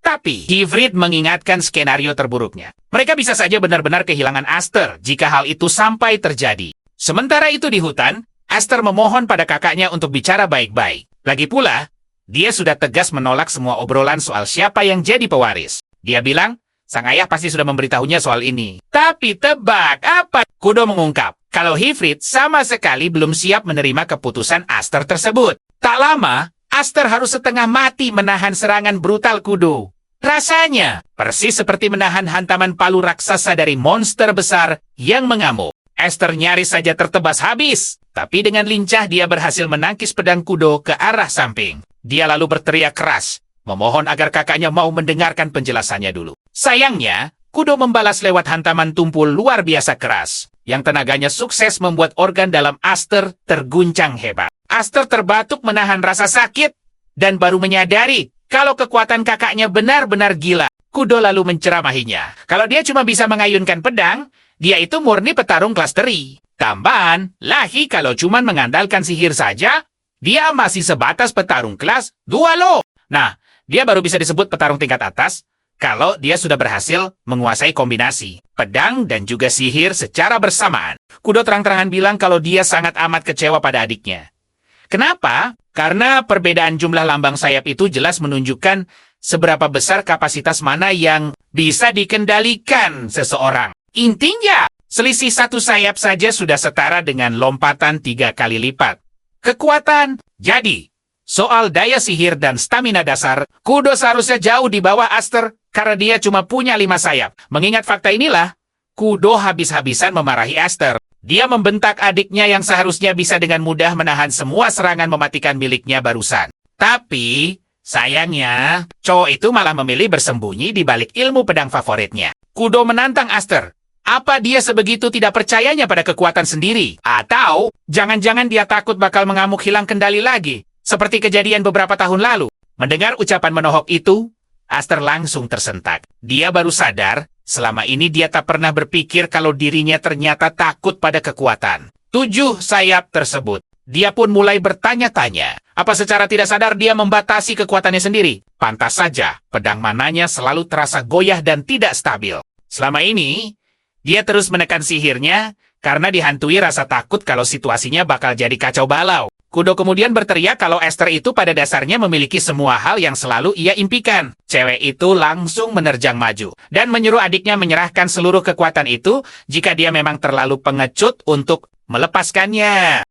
Tapi, Ivrit mengingatkan skenario terburuknya. Mereka bisa saja benar-benar kehilangan Aster jika hal itu sampai terjadi. Sementara itu di hutan, Aster memohon pada kakaknya untuk bicara baik-baik. Lagi pula, dia sudah tegas menolak semua obrolan soal siapa yang jadi pewaris. Dia bilang, sang ayah pasti sudah memberitahunya soal ini. Tapi tebak apa? Kudo mengungkap, kalau Ivrit sama sekali belum siap menerima keputusan Aster tersebut. Tak lama, Aster harus setengah mati menahan serangan brutal Kudo. Rasanya persis seperti menahan hantaman palu raksasa dari monster besar yang mengamuk. Aster nyaris saja tertebas habis, tapi dengan lincah dia berhasil menangkis pedang Kudo ke arah samping. Dia lalu berteriak keras, memohon agar kakaknya mau mendengarkan penjelasannya dulu. Sayangnya, Kudo membalas lewat hantaman tumpul luar biasa keras, yang tenaganya sukses membuat organ dalam Aster terguncang hebat. Aster terbatuk menahan rasa sakit, dan baru menyadari kalau kekuatan kakaknya benar-benar gila. Kudo lalu menceramahinya. Kalau dia cuma bisa mengayunkan pedang, dia itu murni petarung kelas teri. Tambahan, lagi kalau cuma mengandalkan sihir saja, dia masih sebatas petarung kelas 2 loh. Nah, dia baru bisa disebut petarung tingkat atas kalau dia sudah berhasil menguasai kombinasi pedang dan juga sihir secara bersamaan. Kudo terang-terangan bilang kalau dia sangat amat kecewa pada adiknya. Kenapa? Karena perbedaan jumlah lambang sayap itu jelas menunjukkan seberapa besar kapasitas mana yang bisa dikendalikan seseorang. Intinya, selisih 1 sayap saja sudah setara dengan lompatan 3 kali lipat kekuatan. Jadi, soal daya sihir dan stamina dasar, Kudo seharusnya jauh di bawah Aster karena dia cuma punya 5 sayap. Mengingat fakta inilah, Kudo habis-habisan memarahi Aster. Dia membentak adiknya yang seharusnya bisa dengan mudah menahan semua serangan mematikan miliknya barusan. Tapi, sayangnya, cowok itu malah memilih bersembunyi di balik ilmu pedang favoritnya. Kudo menantang Aster. Apa dia sebegitu tidak percayanya pada kekuatan sendiri? Atau, jangan-jangan dia takut bakal mengamuk hilang kendali lagi, seperti kejadian beberapa tahun lalu. Mendengar ucapan menohok itu, Aster langsung tersentak. Dia baru sadar, selama ini dia tak pernah berpikir kalau dirinya ternyata takut pada kekuatan 7 sayap tersebut. Dia pun mulai bertanya-tanya, apa secara tidak sadar dia membatasi kekuatannya sendiri? Pantas saja, pedang mananya selalu terasa goyah dan tidak stabil. Selama ini, dia terus menekan sihirnya karena dihantui rasa takut kalau situasinya bakal jadi kacau balau. Kudo kemudian berteriak kalau Esther itu pada dasarnya memiliki semua hal yang selalu ia impikan. Cewek itu langsung menerjang maju dan menyuruh adiknya menyerahkan seluruh kekuatan itu jika dia memang terlalu pengecut untuk melepaskannya.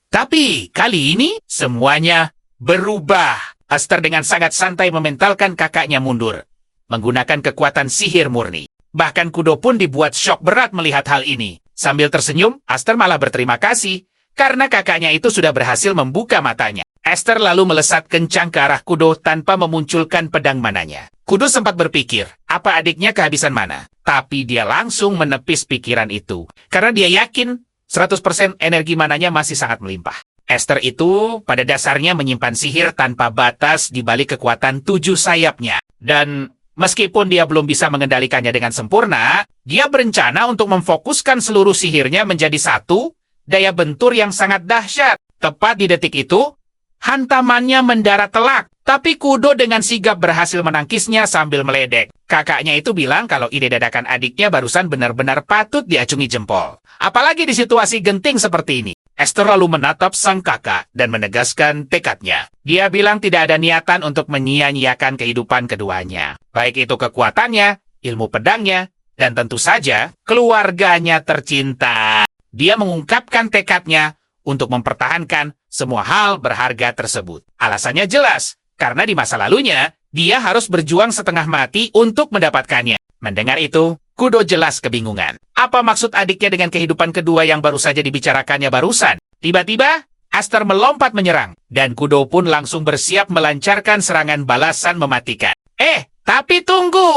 Tapi kali ini semuanya berubah. Esther dengan sangat santai mementalkan kakaknya mundur, menggunakan kekuatan sihir murni. Bahkan Kudo pun dibuat syok berat melihat hal ini. Sambil tersenyum, Esther malah berterima kasih karena kakaknya itu sudah berhasil membuka matanya. Esther lalu melesat kencang ke arah Kudo tanpa memunculkan pedang mananya. Kudo sempat berpikir, apa adiknya kehabisan mana? Tapi dia langsung menepis pikiran itu, karena dia yakin 100% energi mananya masih sangat melimpah. Esther itu pada dasarnya menyimpan sihir tanpa batas di balik kekuatan 7 sayapnya. Dan meskipun dia belum bisa mengendalikannya dengan sempurna, dia berencana untuk memfokuskan seluruh sihirnya menjadi satu daya bentur yang sangat dahsyat. Tepat di detik itu, hantamannya mendarat telak. Tapi Kudo dengan sigap berhasil menangkisnya sambil meledek. Kakaknya itu bilang kalau ide dadakan adiknya barusan benar-benar patut diacungi jempol. Apalagi di situasi genting seperti ini. Esther lalu menatap sang kakak dan menegaskan tekadnya. Dia bilang tidak ada niatan untuk menyia-nyiakan kehidupan keduanya. Baik itu kekuatannya, ilmu pedangnya, dan tentu saja keluarganya tercinta. Dia mengungkapkan tekadnya untuk mempertahankan semua hal berharga tersebut. Alasannya jelas. Karena di masa lalunya, dia harus berjuang setengah mati untuk mendapatkannya. Mendengar itu, Kudo jelas kebingungan. Apa maksud adiknya dengan kehidupan kedua yang baru saja dibicarakannya barusan? Tiba-tiba, Esther melompat menyerang, dan Kudo pun langsung bersiap melancarkan serangan balasan mematikan. Tapi tunggu!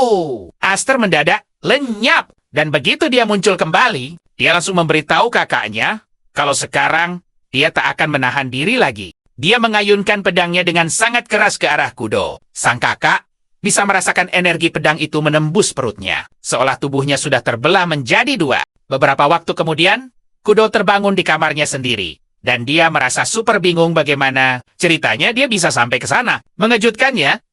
Esther mendadak lenyap, dan begitu dia muncul kembali, dia langsung memberitahu kakaknya kalau sekarang dia tak akan menahan diri lagi. Dia mengayunkan pedangnya dengan sangat keras ke arah Kudo. Sang kakak bisa merasakan energi pedang itu menembus perutnya, seolah tubuhnya sudah terbelah menjadi 2. Beberapa waktu kemudian, Kudo terbangun di kamarnya sendiri, dan dia merasa super bingung bagaimana ceritanya dia bisa sampai ke sana. Mengejutkannya,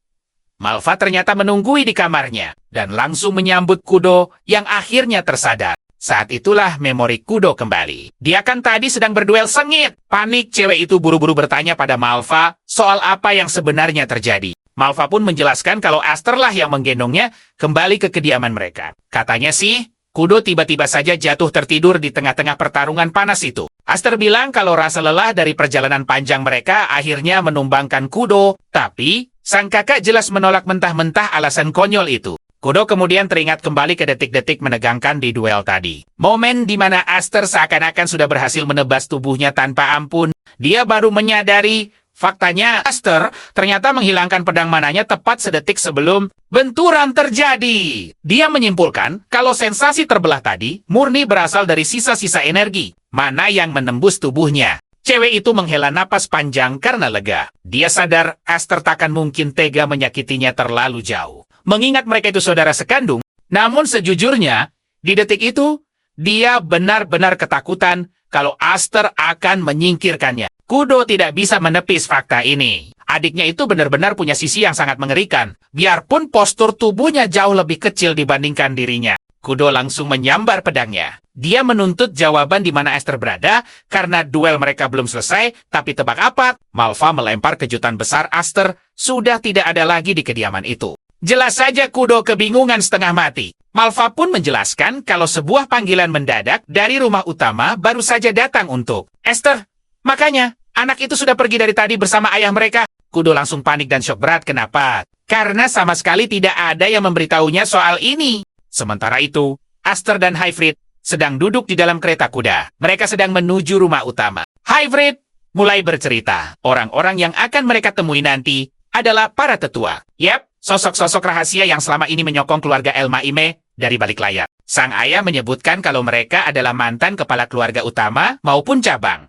Malva ternyata menunggui di kamarnya, dan langsung menyambut Kudo yang akhirnya tersadar. Saat itulah memori Kudo kembali. Dia kan tadi sedang berduel sengit. Panik cewek itu buru-buru bertanya pada Malva soal apa yang sebenarnya terjadi. Malva pun menjelaskan kalau Esther lah yang menggendongnya kembali ke kediaman mereka. Katanya sih, Kudo tiba-tiba saja jatuh tertidur di tengah-tengah pertarungan panas itu. Esther bilang kalau rasa lelah dari perjalanan panjang mereka akhirnya menumbangkan Kudo. Tapi, sang kakak jelas menolak mentah-mentah alasan konyol itu. Kudo kemudian teringat kembali ke detik-detik menegangkan di duel tadi. Momen di mana Esther seakan-akan sudah berhasil menebas tubuhnya tanpa ampun. Dia baru menyadari, faktanya Esther ternyata menghilangkan pedang mananya tepat sedetik sebelum benturan terjadi. Dia menyimpulkan kalau sensasi terbelah tadi murni berasal dari sisa-sisa energi, mana yang menembus tubuhnya. Cewek itu menghela napas panjang karena lega. Dia sadar Esther takkan mungkin tega menyakitinya terlalu jauh. Mengingat mereka itu saudara sekandung, namun sejujurnya, di detik itu, dia benar-benar ketakutan kalau Esther akan menyingkirkannya. Kudo tidak bisa menepis fakta ini. Adiknya itu benar-benar punya sisi yang sangat mengerikan, biarpun postur tubuhnya jauh lebih kecil dibandingkan dirinya. Kudo langsung menyambar pedangnya. Dia menuntut jawaban di mana Esther berada, karena duel mereka belum selesai, tapi tebak apa? Malva melempar kejutan besar Esther, sudah tidak ada lagi di kediaman itu. Jelas saja Kudo kebingungan setengah mati. Malva pun menjelaskan kalau sebuah panggilan mendadak dari rumah utama baru saja datang untuk Esther. Makanya, anak itu sudah pergi dari tadi bersama ayah mereka. Kudo langsung panik dan syok berat. Kenapa? Karena sama sekali tidak ada yang memberitahunya soal ini. Sementara itu, Esther dan Hyfryd sedang duduk di dalam kereta kuda. Mereka sedang menuju rumah utama. Hyfryd mulai bercerita. Orang-orang yang akan mereka temui nanti adalah para tetua. Yap. Sosok-sosok rahasia yang selama ini menyokong keluarga El-Maime dari balik layar. Sang ayah menyebutkan kalau mereka adalah mantan kepala keluarga utama maupun cabang.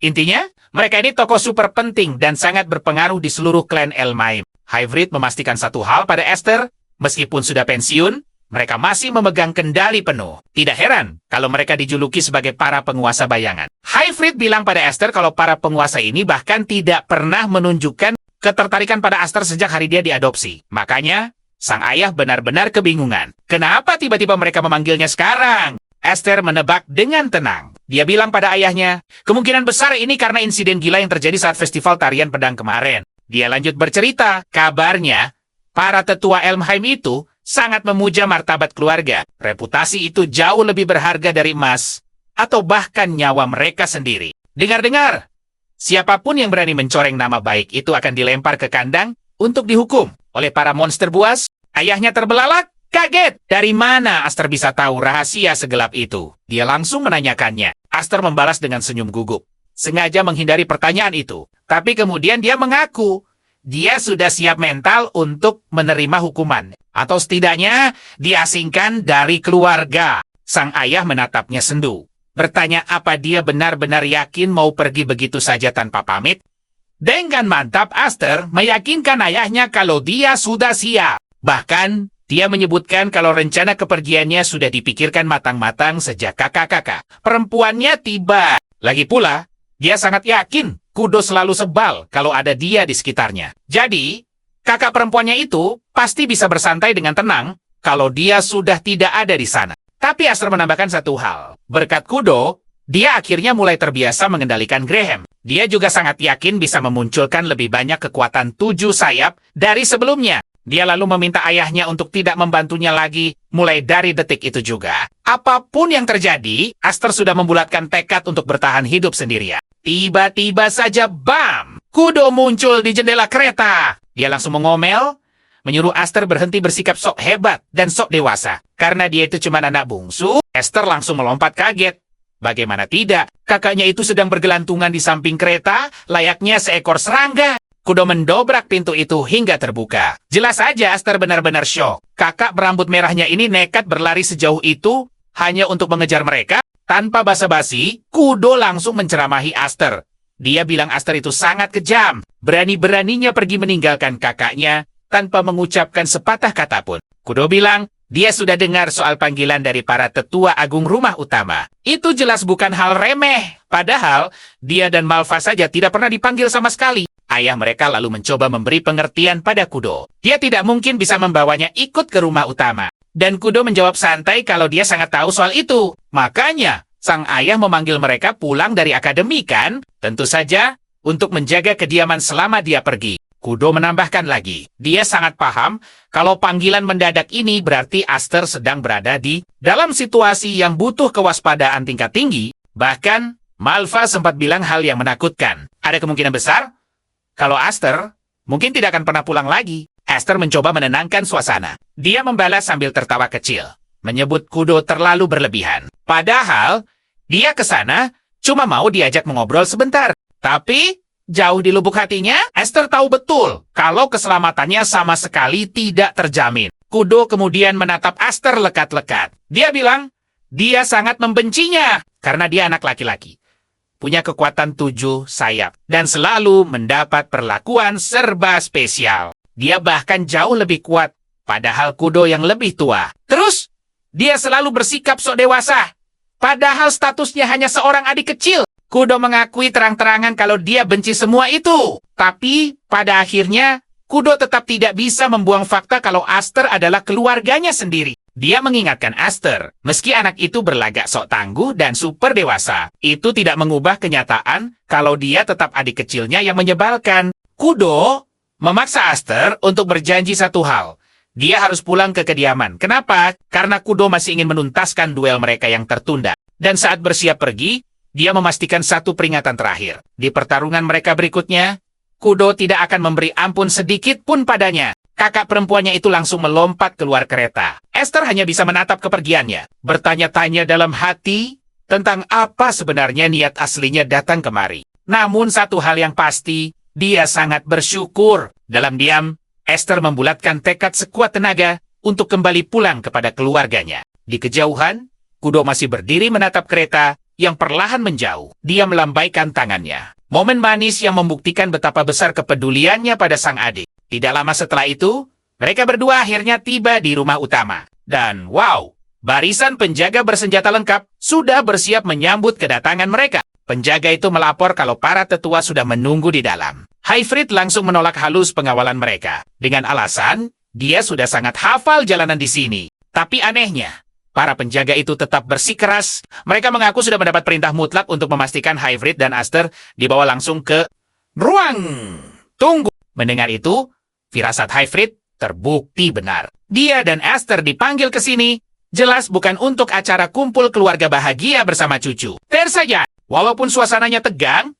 Intinya, mereka ini tokoh super penting dan sangat berpengaruh di seluruh klan El-Maime. Hybrid memastikan satu hal pada Esther, meskipun sudah pensiun, mereka masih memegang kendali penuh. Tidak heran kalau mereka dijuluki sebagai para penguasa bayangan. Hybrid bilang pada Esther kalau para penguasa ini bahkan tidak pernah menunjukkan ketertarikan pada Esther sejak hari dia diadopsi. Makanya, sang ayah benar-benar kebingungan. Kenapa tiba-tiba mereka memanggilnya sekarang? Esther menebak dengan tenang. Dia bilang pada ayahnya, kemungkinan besar ini karena insiden gila yang terjadi saat festival tarian pedang kemarin. Dia lanjut bercerita, kabarnya, para tetua Elmheim itu sangat memuja martabat keluarga. Reputasi itu jauh lebih berharga dari emas, atau bahkan nyawa mereka sendiri. Dengar-dengar, siapapun yang berani mencoreng nama baik itu akan dilempar ke kandang untuk dihukum oleh para monster buas. Ayahnya terbelalak, kaget. Dari mana Aster bisa tahu rahasia segelap itu? Dia langsung menanyakannya. Aster membalas dengan senyum gugup, sengaja menghindari pertanyaan itu. Tapi kemudian dia mengaku, dia sudah siap mental untuk menerima hukuman. Atau setidaknya diasingkan dari keluarga. Sang ayah menatapnya sendu. Bertanya apa dia benar-benar yakin mau pergi begitu saja tanpa pamit. Dengan mantap Aster meyakinkan ayahnya kalau dia sudah siap. Bahkan dia menyebutkan kalau rencana kepergiannya sudah dipikirkan matang-matang sejak kakak-kakak perempuannya tiba. Lagi pula, dia sangat yakin Kudo selalu sebal kalau ada dia di sekitarnya. Jadi, kakak perempuannya itu pasti bisa bersantai dengan tenang kalau dia sudah tidak ada di sana. Tapi Aster menambahkan satu hal. Berkat Kudo, dia akhirnya mulai terbiasa mengendalikan Graham. Dia juga sangat yakin bisa memunculkan lebih banyak kekuatan 7 sayap dari sebelumnya. Dia lalu meminta ayahnya untuk tidak membantunya lagi, mulai dari detik itu juga. Apapun yang terjadi, Aster sudah membulatkan tekad untuk bertahan hidup sendirian. Tiba-tiba saja, bam! Kudo muncul di jendela kereta. Dia langsung mengomel, menyuruh Aster berhenti bersikap sok hebat dan sok dewasa. Karena dia itu cuma anak bungsu, Aster langsung melompat kaget. Bagaimana tidak, kakaknya itu sedang bergelantungan di samping kereta, layaknya seekor serangga. Kudo mendobrak pintu itu hingga terbuka. Jelas saja Aster benar-benar syok. Kakak berambut merahnya ini nekat berlari sejauh itu hanya untuk mengejar mereka. Tanpa basa-basi, Kudo langsung menceramahi Aster. Dia bilang Aster itu sangat kejam. Berani-beraninya pergi meninggalkan kakaknya tanpa mengucapkan sepatah kata pun. Kudo bilang, dia sudah dengar soal panggilan dari para tetua agung rumah utama. Itu jelas bukan hal remeh. Padahal, dia dan Malva saja tidak pernah dipanggil sama sekali. Ayah mereka lalu mencoba memberi pengertian pada Kudo. Dia tidak mungkin bisa membawanya ikut ke rumah utama. Dan Kudo menjawab santai kalau dia sangat tahu soal itu. Makanya, sang ayah memanggil mereka pulang dari akademi kan? Tentu saja, untuk menjaga kediaman selama dia pergi. Kudo menambahkan lagi, dia sangat paham kalau panggilan mendadak ini berarti Aster sedang berada di dalam situasi yang butuh kewaspadaan tingkat tinggi. Bahkan, Malva sempat bilang hal yang menakutkan. Ada kemungkinan besar kalau Aster mungkin tidak akan pernah pulang lagi. Aster mencoba menenangkan suasana. Dia membalas sambil tertawa kecil, menyebut Kudo terlalu berlebihan. Padahal, dia ke sana cuma mau diajak mengobrol sebentar. Tapi, jauh di lubuk hatinya, Aster tahu betul kalau keselamatannya sama sekali tidak terjamin. Kudo kemudian menatap Aster lekat-lekat. Dia bilang, dia sangat membencinya karena dia anak laki-laki. Punya kekuatan 7 sayap dan selalu mendapat perlakuan serba spesial. Dia bahkan jauh lebih kuat, padahal Kudo yang lebih tua. Terus, dia selalu bersikap sok dewasa, padahal statusnya hanya seorang adik kecil. Kudo mengakui terang-terangan kalau dia benci semua itu. Tapi, pada akhirnya, Kudo tetap tidak bisa membuang fakta kalau Aster adalah keluarganya sendiri. Dia mengingatkan Aster, meski anak itu berlagak sok tangguh dan super dewasa, itu tidak mengubah kenyataan kalau dia tetap adik kecilnya yang menyebalkan. Kudo memaksa Aster untuk berjanji satu hal. Dia harus pulang ke kediaman. Kenapa? Karena Kudo masih ingin menuntaskan duel mereka yang tertunda. Dan saat bersiap pergi, dia memastikan satu peringatan terakhir. Di pertarungan mereka berikutnya, Kudo tidak akan memberi ampun sedikit pun padanya. Kakak perempuannya itu langsung melompat keluar kereta. Aster hanya bisa menatap kepergiannya, bertanya-tanya dalam hati tentang apa sebenarnya niat aslinya datang kemari. Namun satu hal yang pasti, dia sangat bersyukur. Dalam diam, Aster membulatkan tekad sekuat tenaga untuk kembali pulang kepada keluarganya. Di kejauhan, Kudo masih berdiri menatap kereta yang perlahan menjauh. Dia melambaikan tangannya. Momen manis yang membuktikan betapa besar kepeduliannya pada sang adik. Tidak lama setelah itu, mereka berdua akhirnya tiba di rumah utama. Dan wow, barisan penjaga bersenjata lengkap sudah bersiap menyambut kedatangan mereka. Penjaga itu melapor kalau para tetua sudah menunggu di dalam. Haifrit langsung menolak halus pengawalan mereka. Dengan alasan, dia sudah sangat hafal jalanan di sini. Tapi anehnya, para penjaga itu tetap bersikeras. Mereka mengaku sudah mendapat perintah mutlak untuk memastikan Haifrit dan Aster dibawa langsung ke ruang tunggu. Mendengar itu, firasat Haifrit terbukti benar. Dia dan Aster dipanggil ke sini, jelas bukan untuk acara kumpul keluarga bahagia bersama cucu. Saja, walaupun suasananya tegang,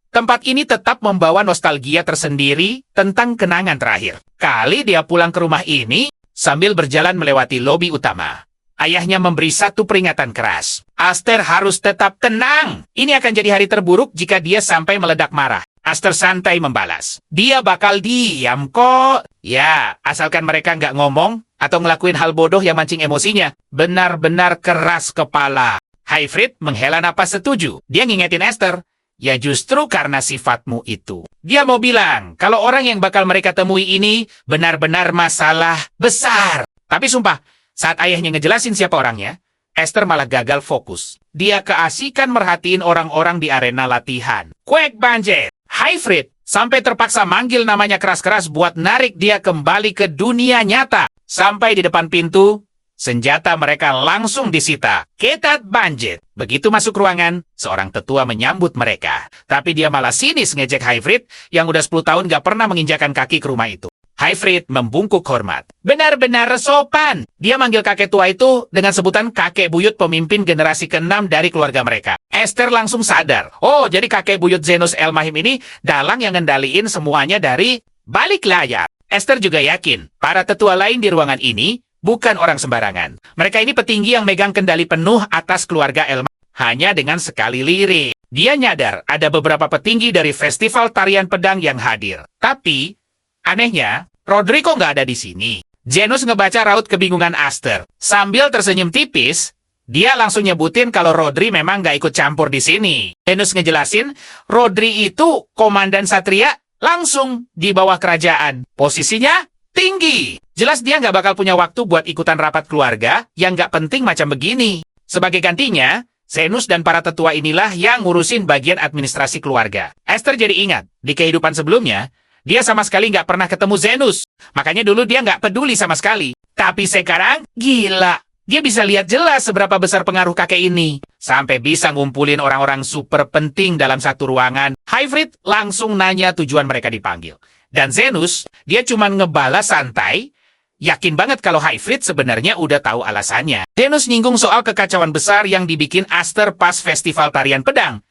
tempat ini tetap membawa nostalgia tersendiri tentang kenangan terakhir. Kali dia pulang ke rumah ini sambil berjalan melewati lobi utama. Ayahnya memberi satu peringatan keras. Aster harus tetap tenang. Ini akan jadi hari terburuk jika dia sampai meledak marah. Aster santai membalas. Dia bakal diam kok. Ya, asalkan mereka nggak ngomong atau ngelakuin hal bodoh yang mancing emosinya. Benar-benar keras kepala. Haifrit menghela napas setuju. Dia ngingetin Aster. Ya justru karena sifatmu itu. Dia mau bilang kalau orang yang bakal mereka temui ini benar-benar masalah besar. Tapi sumpah, saat ayahnya ngejelasin siapa orangnya, Aster malah gagal fokus. Dia keasikan merhatiin orang-orang di arena latihan. Kwek banjir. Haifrit sampai terpaksa manggil namanya keras-keras buat narik dia kembali ke dunia nyata. Sampai di depan pintu, senjata mereka langsung disita. Ketat banjir. Begitu masuk ruangan, seorang tetua menyambut mereka. Tapi dia malah sinis ngejek Haifrit yang udah 10 tahun gak pernah menginjakan kaki ke rumah itu. Haifrit membungkuk hormat. Benar-benar sopan. Dia manggil kakek tua itu dengan sebutan kakek buyut pemimpin generasi ke-6 dari keluarga mereka. Aster langsung sadar. Oh, jadi kakek buyut Zenus Elmahim ini dalang yang ngendaliin semuanya dari balik layar. Aster juga yakin para tetua lain di ruangan ini bukan orang sembarangan. Mereka ini petinggi yang megang kendali penuh atas keluarga Elmahim. Hanya dengan sekali lirik. Dia nyadar ada beberapa petinggi dari festival tarian pedang yang hadir. Tapi anehnya, Rodri kok nggak ada di sini. Zenus ngebaca raut kebingungan Aster. Sambil tersenyum tipis, dia langsung nyebutin kalau Rodri memang nggak ikut campur di sini. Zenus ngejelasin, Rodri itu komandan Satria langsung di bawah kerajaan. Posisinya tinggi. Jelas dia nggak bakal punya waktu buat ikutan rapat keluarga yang nggak penting macam begini. Sebagai gantinya, Zenus dan para tetua inilah yang ngurusin bagian administrasi keluarga. Aster jadi ingat, di kehidupan sebelumnya, dia sama sekali nggak pernah ketemu Zenus. Makanya dulu dia nggak peduli sama sekali. Tapi sekarang, gila. Dia bisa lihat jelas seberapa besar pengaruh kakek ini. Sampai bisa ngumpulin orang-orang super penting dalam satu ruangan. Haifrit langsung nanya tujuan mereka dipanggil. Dan Zenus, dia cuma ngebalas santai. Yakin banget kalau Haifrit sebenarnya udah tahu alasannya. Zenus nyinggung soal kekacauan besar yang dibikin Aster pas festival tarian pedang.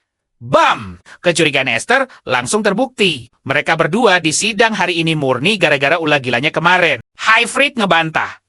Bam! Kecurigaan Aster langsung terbukti. Mereka berdua di sidang hari ini murni gara-gara ulah gilanya kemarin. Haifrit ngebantah.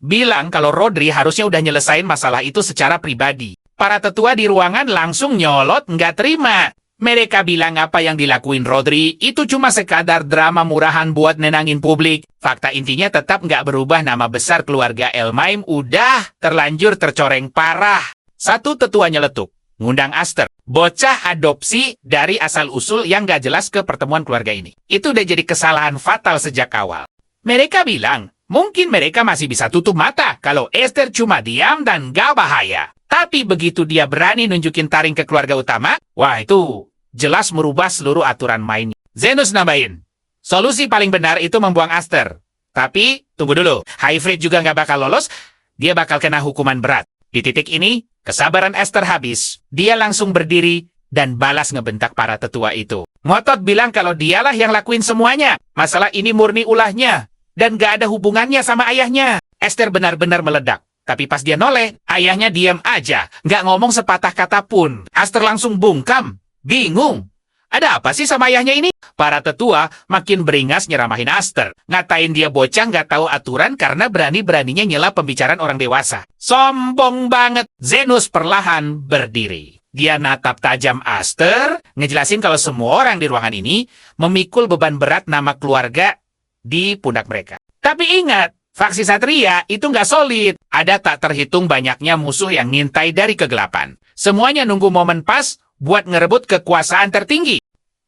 Bilang kalau Rodri harusnya udah nyelesain masalah itu secara pribadi. Para tetua di ruangan langsung nyolot nggak terima. Mereka bilang apa yang dilakuin Rodri itu cuma sekadar drama murahan buat nenangin publik. Fakta intinya tetap nggak berubah, nama besar keluarga Elmahim udah terlanjur tercoreng parah. Satu tetua nyeletuk. Ngundang Aster, bocah adopsi dari asal-usul yang gak jelas ke pertemuan keluarga ini. Itu udah jadi kesalahan fatal sejak awal. Mereka bilang, mungkin mereka masih bisa tutup mata kalau Aster cuma diam dan gak bahaya. Tapi begitu dia berani nunjukin taring ke keluarga utama, wah itu jelas merubah seluruh aturan mainnya. Zenus nambahin, solusi paling benar itu membuang Aster. Tapi, tunggu dulu, Haifrit juga gak bakal lolos, dia bakal kena hukuman berat. Di titik ini, kesabaran Aster habis. Dia langsung berdiri dan balas ngebentak para tetua itu. Ngotot bilang kalau dialah yang lakuin semuanya. Masalah ini murni ulahnya. Dan gak ada hubungannya sama ayahnya. Aster benar-benar meledak. Tapi pas dia noleh, ayahnya diam aja. Gak ngomong sepatah kata pun. Aster langsung bungkam. Bingung. Ada apa sih sama ayahnya ini? Para tetua makin beringas nyeramahin Aster. Ngatain dia bocah nggak tahu aturan karena berani-beraninya nyela pembicaraan orang dewasa. Sombong banget. Zenus perlahan berdiri. Dia natap tajam Aster, ngejelasin kalau semua orang di ruangan ini memikul beban berat nama keluarga di pundak mereka. Tapi ingat, faksi Satria itu nggak solid. Ada tak terhitung banyaknya musuh yang ngintai dari kegelapan. Semuanya nunggu momen pas buat ngerebut kekuasaan tertinggi.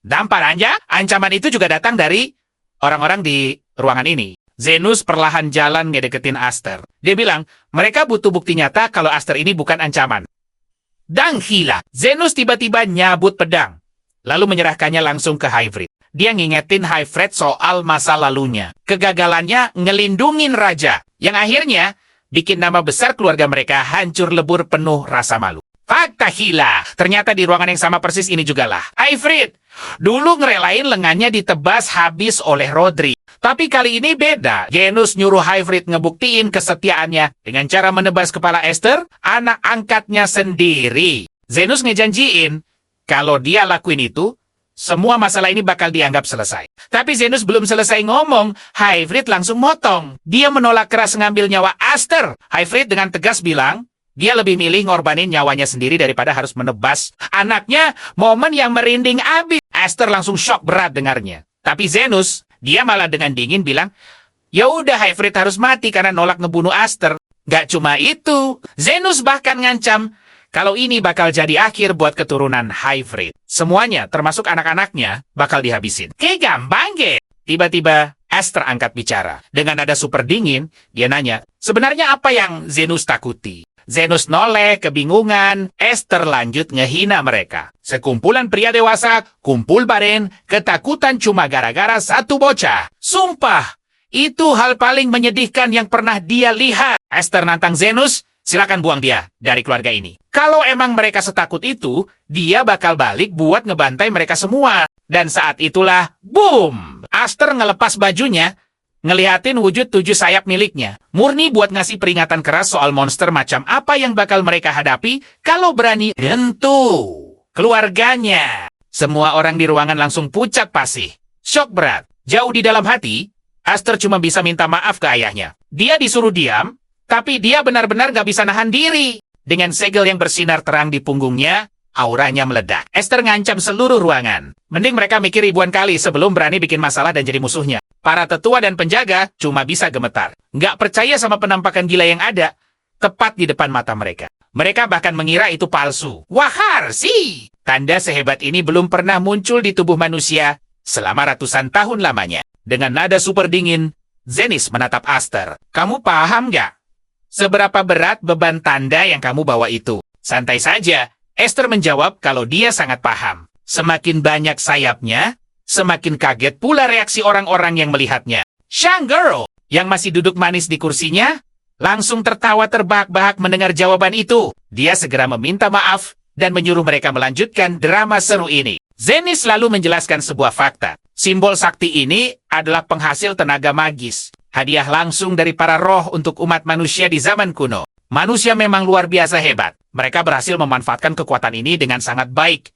Damparanja, ancaman itu juga datang dari orang-orang di ruangan ini. Zenus perlahan jalan ngedeketin Aster. Dia bilang, mereka butuh bukti nyata kalau Aster ini bukan ancaman. Dang hila, Zenus tiba-tiba nyabut pedang, lalu menyerahkannya langsung ke Hybrid. Dia ngingetin Hybrid soal masa lalunya. Kegagalannya ngelindungin raja, yang akhirnya bikin nama besar keluarga mereka hancur lebur penuh rasa malu. Fakta hila, ternyata di ruangan yang sama persis ini jugalah Hybrid dulu ngerelain lengannya ditebas habis oleh Rodri. Tapi kali ini beda. Zenus nyuruh Hybrid ngebuktiin kesetiaannya dengan cara menebas kepala Esther, anak angkatnya sendiri. Zenus ngejanjiin kalau dia lakuin itu, semua masalah ini bakal dianggap selesai. Tapi Zenus belum selesai ngomong, Hybrid langsung motong. Dia menolak keras ngambil nyawa Aster. Hybrid dengan tegas bilang, dia lebih milih ngorbanin nyawanya sendiri daripada harus menebas anaknya. Momen yang merinding abis. Aster langsung shock berat dengarnya. Tapi Zenus, dia malah dengan dingin bilang, ya udah Hybrid harus mati karena nolak ngebunuh Aster. Gak cuma itu, Zenus bahkan ngancam kalau ini bakal jadi akhir buat keturunan Hybrid. Semuanya, termasuk anak-anaknya, bakal dihabisin. Kayak gampang, ge. Tiba-tiba, Aster angkat bicara. Dengan nada super dingin, dia nanya, sebenarnya apa yang Zenus takuti? Zenus noleh, kebingungan. Esther lanjut ngehina mereka. Sekumpulan pria dewasa, kumpul baren, ketakutan cuma gara-gara satu bocah. Sumpah, itu hal paling menyedihkan yang pernah dia lihat. Esther nantang Zenus, silakan buang dia dari keluarga ini. Kalau emang mereka setakut itu, dia bakal balik buat ngebantai mereka semua. Dan saat itulah, boom! Esther ngelepas bajunya, ngeliatin wujud 7 sayap miliknya. Murni buat ngasih peringatan keras soal monster macam apa yang bakal mereka hadapi kalau berani nyentuh keluarganya. Semua orang di ruangan langsung pucat pasih. Syok berat. Jauh di dalam hati, Aster cuma bisa minta maaf ke ayahnya. Dia disuruh diam, tapi dia benar-benar gak bisa nahan diri. Dengan segel yang bersinar terang di punggungnya, auranya meledak. Esther ngancam seluruh ruangan. Mending mereka mikir ribuan kali sebelum berani bikin masalah dan jadi musuhnya. Para tetua dan penjaga cuma bisa gemetar. Nggak percaya sama penampakan gila yang ada tepat di depan mata mereka. Mereka bahkan mengira itu palsu. Wahar sih! Tanda sehebat ini belum pernah muncul di tubuh manusia selama ratusan tahun lamanya. Dengan nada super dingin, Zenith menatap Aster. Kamu paham nggak? Seberapa berat beban tanda yang kamu bawa itu? Santai saja. Esther menjawab kalau dia sangat paham. Semakin banyak sayapnya, semakin kaget pula reaksi orang-orang yang melihatnya. Shangirl, yang masih duduk manis di kursinya, langsung tertawa terbahak-bahak mendengar jawaban itu. Dia segera meminta maaf dan menyuruh mereka melanjutkan drama seru ini. Zenith lalu menjelaskan sebuah fakta. Simbol sakti ini adalah penghasil tenaga magis. Hadiah langsung dari para roh untuk umat manusia di zaman kuno. Manusia memang luar biasa hebat. Mereka berhasil memanfaatkan kekuatan ini dengan sangat baik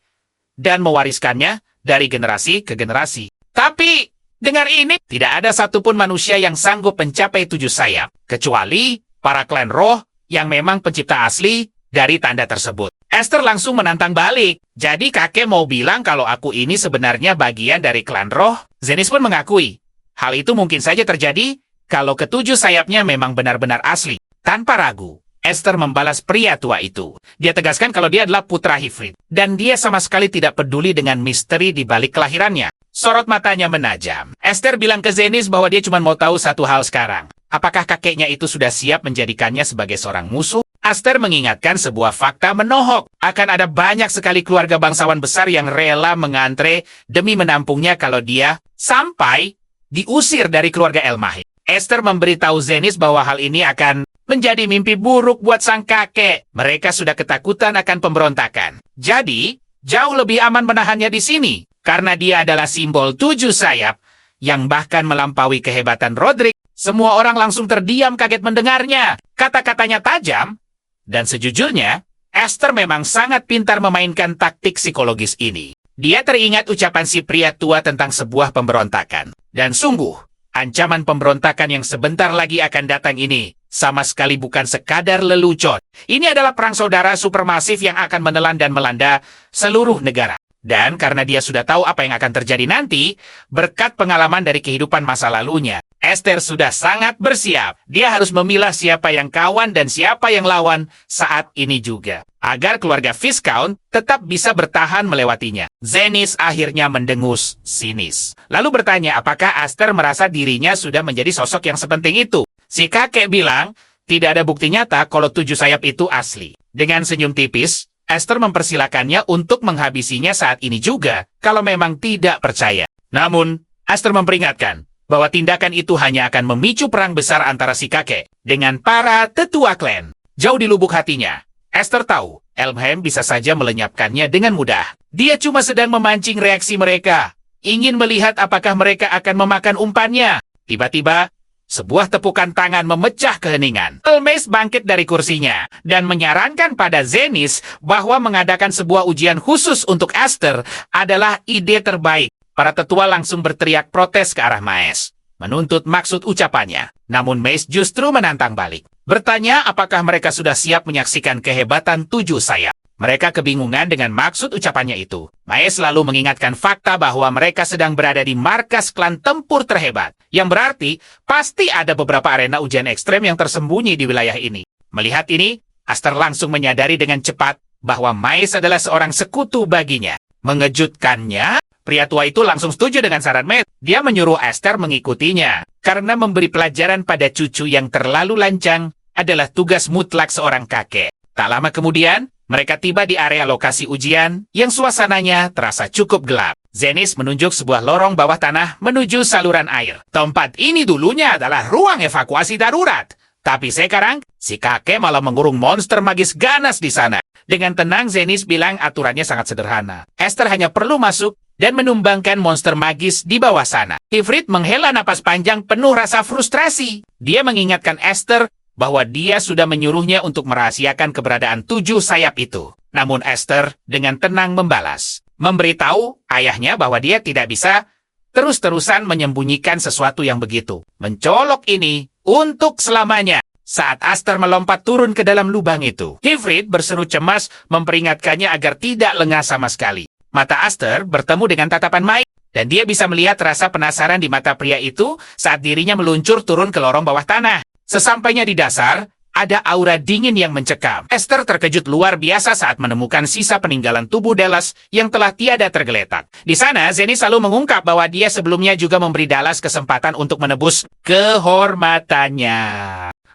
dan mewariskannya dari generasi ke generasi. Tapi, dengar ini, tidak ada satupun manusia yang sanggup mencapai 7 sayap, kecuali para klan roh yang memang pencipta asli dari tanda tersebut. Esther langsung menantang balik. Jadi kakek mau bilang kalau aku ini sebenarnya bagian dari klan roh? Zenith pun mengakui. Hal itu mungkin saja terjadi kalau ke-7 sayapnya memang benar-benar asli. Tanpa ragu, Esther membalas pria tua itu. Dia tegaskan kalau dia adalah putra Hybrid. Dan dia sama sekali tidak peduli dengan misteri di balik kelahirannya. Sorot matanya menajam. Esther bilang ke Zenith bahwa dia cuma mau tahu satu hal sekarang. Apakah kakeknya itu sudah siap menjadikannya sebagai seorang musuh? Esther mengingatkan sebuah fakta menohok. Akan ada banyak sekali keluarga bangsawan besar yang rela mengantre demi menampungnya kalau dia sampai diusir dari keluarga Elmahir. Esther memberitahu Zenith bahwa hal ini akan menjadi mimpi buruk buat sang kakek. Mereka sudah ketakutan akan pemberontakan. Jadi, jauh lebih aman menahannya di sini. Karena dia adalah simbol 7 sayap yang bahkan melampaui kehebatan Rodrik. Semua orang langsung terdiam kaget mendengarnya. Kata-katanya tajam. Dan sejujurnya, Esther memang sangat pintar memainkan taktik psikologis ini. Dia teringat ucapan si pria tua tentang sebuah pemberontakan. Dan sungguh, ancaman pemberontakan yang sebentar lagi akan datang ini sama sekali bukan sekadar lelucon. Ini adalah perang saudara supermasif yang akan menelan dan melanda seluruh negara. Dan karena dia sudah tahu apa yang akan terjadi nanti, berkat pengalaman dari kehidupan masa lalunya, Esther sudah sangat bersiap. Dia harus memilah siapa yang kawan dan siapa yang lawan saat ini juga, agar keluarga Viscount tetap bisa bertahan melewatinya. Zenith akhirnya mendengus sinis, lalu bertanya apakah Esther merasa dirinya sudah menjadi sosok yang sepenting itu. Si kakek bilang, tidak ada bukti nyata kalau 7 sayap itu asli. Dengan senyum tipis, Esther mempersilakannya untuk menghabisinya saat ini juga, kalau memang tidak percaya. Namun, Esther memperingatkan bahwa tindakan itu hanya akan memicu perang besar antara si kakek dengan para tetua klan. Jauh di lubuk hatinya, Esther tahu Elmham bisa saja melenyapkannya dengan mudah. Dia cuma sedang memancing reaksi mereka, ingin melihat apakah mereka akan memakan umpannya. Tiba-tiba, sebuah tepukan tangan memecah keheningan. Elmes bangkit dari kursinya dan menyarankan pada Zenith bahwa mengadakan sebuah ujian khusus untuk Esther adalah ide terbaik. Para tetua langsung berteriak protes ke arah Maes, menuntut maksud ucapannya. Namun Maes justru menantang balik, bertanya apakah mereka sudah siap menyaksikan kehebatan 7 sayap. Mereka kebingungan dengan maksud ucapannya itu. Maes selalu mengingatkan fakta bahwa mereka sedang berada di markas klan tempur terhebat, yang berarti pasti ada beberapa arena ujian ekstrem yang tersembunyi di wilayah ini. Melihat ini, Esther langsung menyadari dengan cepat bahwa Maes adalah seorang sekutu baginya. Mengejutkannya, pria tua itu langsung setuju dengan saran Maes. Dia menyuruh Esther mengikutinya, karena memberi pelajaran pada cucu yang terlalu lancang adalah tugas mutlak seorang kakek. Tak lama kemudian, mereka tiba di area lokasi ujian yang suasananya terasa cukup gelap. Zenith menunjuk sebuah lorong bawah tanah menuju saluran air. Tempat ini dulunya adalah ruang evakuasi darurat. Tapi sekarang, si kakek malah mengurung monster magis ganas di sana. Dengan tenang, Zenith bilang aturannya sangat sederhana. Esther hanya perlu masuk dan menumbangkan monster magis di bawah sana. Ifrit menghela napas panjang penuh rasa frustrasi. Dia mengingatkan Esther bahwa dia sudah menyuruhnya untuk merahasiakan keberadaan 7 sayap itu. Namun Esther dengan tenang membalas, memberitahu ayahnya bahwa dia tidak bisa terus-terusan menyembunyikan sesuatu yang begitu mencolok ini untuk selamanya. Saat Esther melompat turun ke dalam lubang itu, Ifrit berseru cemas memperingatkannya agar tidak lengah sama sekali. Mata Esther bertemu dengan tatapan Mike, dan dia bisa melihat rasa penasaran di mata pria itu saat dirinya meluncur turun ke lorong bawah tanah. Sesampainya di dasar, ada aura dingin yang mencekam. Esther terkejut luar biasa saat menemukan sisa peninggalan tubuh Dallas yang telah tiada tergeletak. Di sana, Zenith selalu mengungkap bahwa dia sebelumnya juga memberi Dallas kesempatan untuk menebus kehormatannya.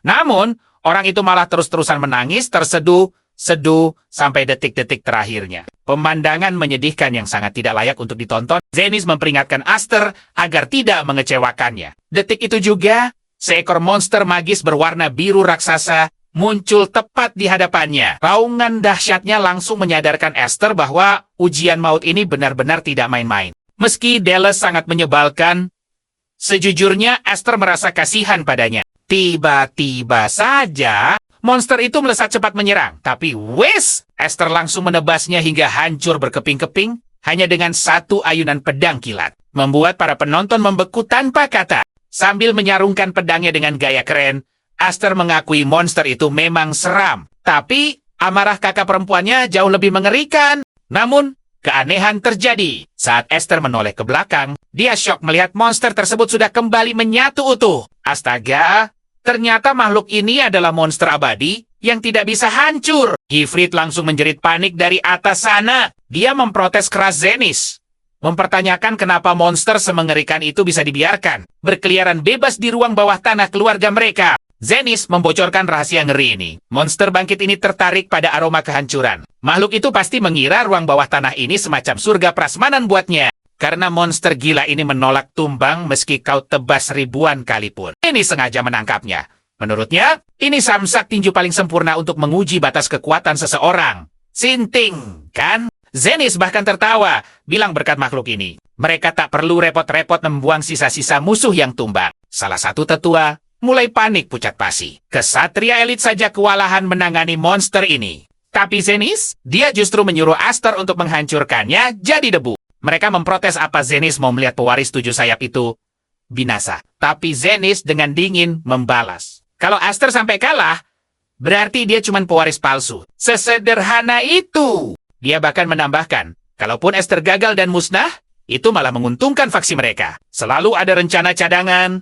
Namun, orang itu malah terus-terusan menangis, terseduh sampai detik-detik terakhirnya. Pemandangan menyedihkan yang sangat tidak layak untuk ditonton. Zenith memperingatkan Esther agar tidak mengecewakannya. Detik itu juga, seekor monster magis berwarna biru raksasa muncul tepat di hadapannya. Raungan dahsyatnya langsung menyadarkan Esther bahwa ujian maut ini benar-benar tidak main-main. Meski Dallas sangat menyebalkan, sejujurnya Esther merasa kasihan padanya. Tiba-tiba saja, monster itu melesat cepat menyerang. Tapi wes, Esther langsung menebasnya hingga hancur berkeping-keping hanya dengan satu ayunan pedang kilat. Membuat para penonton membeku tanpa kata. Sambil menyarungkan pedangnya dengan gaya keren, Esther mengakui monster itu memang seram. Tapi, amarah kakak perempuannya jauh lebih mengerikan. Namun, keanehan terjadi. Saat Esther menoleh ke belakang, dia syok melihat monster tersebut sudah kembali menyatu utuh. Astaga, ternyata makhluk ini adalah monster abadi yang tidak bisa hancur. Ifrit langsung menjerit panik dari atas sana. Dia memprotes keras Zenith, mempertanyakan kenapa monster semengerikan itu bisa dibiarkan berkeliaran bebas di ruang bawah tanah keluarga mereka. Zenith membocorkan rahasia ngeri ini. Monster bangkit ini tertarik pada aroma kehancuran. Makhluk itu pasti mengira ruang bawah tanah ini semacam surga prasmanan buatnya. Karena monster gila ini menolak tumbang meski kau tebas ribuan kali pun. Ini sengaja menangkapnya. Menurutnya, ini samsak tinju paling sempurna untuk menguji batas kekuatan seseorang. Sinting, kan? Zenith bahkan tertawa, bilang berkat makhluk ini, mereka tak perlu repot-repot membuang sisa-sisa musuh yang tumbang. Salah satu tetua mulai panik pucat pasi. Kesatria elit saja kewalahan menangani monster ini. Tapi Zenith, dia justru menyuruh Esther untuk menghancurkannya jadi debu. Mereka memprotes apa Zenith mau melihat pewaris 7 sayap itu binasa. Tapi Zenith dengan dingin membalas, kalau Esther sampai kalah, berarti dia cuma pewaris palsu. Sesederhana itu. Dia bahkan menambahkan Kalaupun Esther gagal dan musnah, itu malah menguntungkan faksi mereka. Selalu ada rencana cadangan,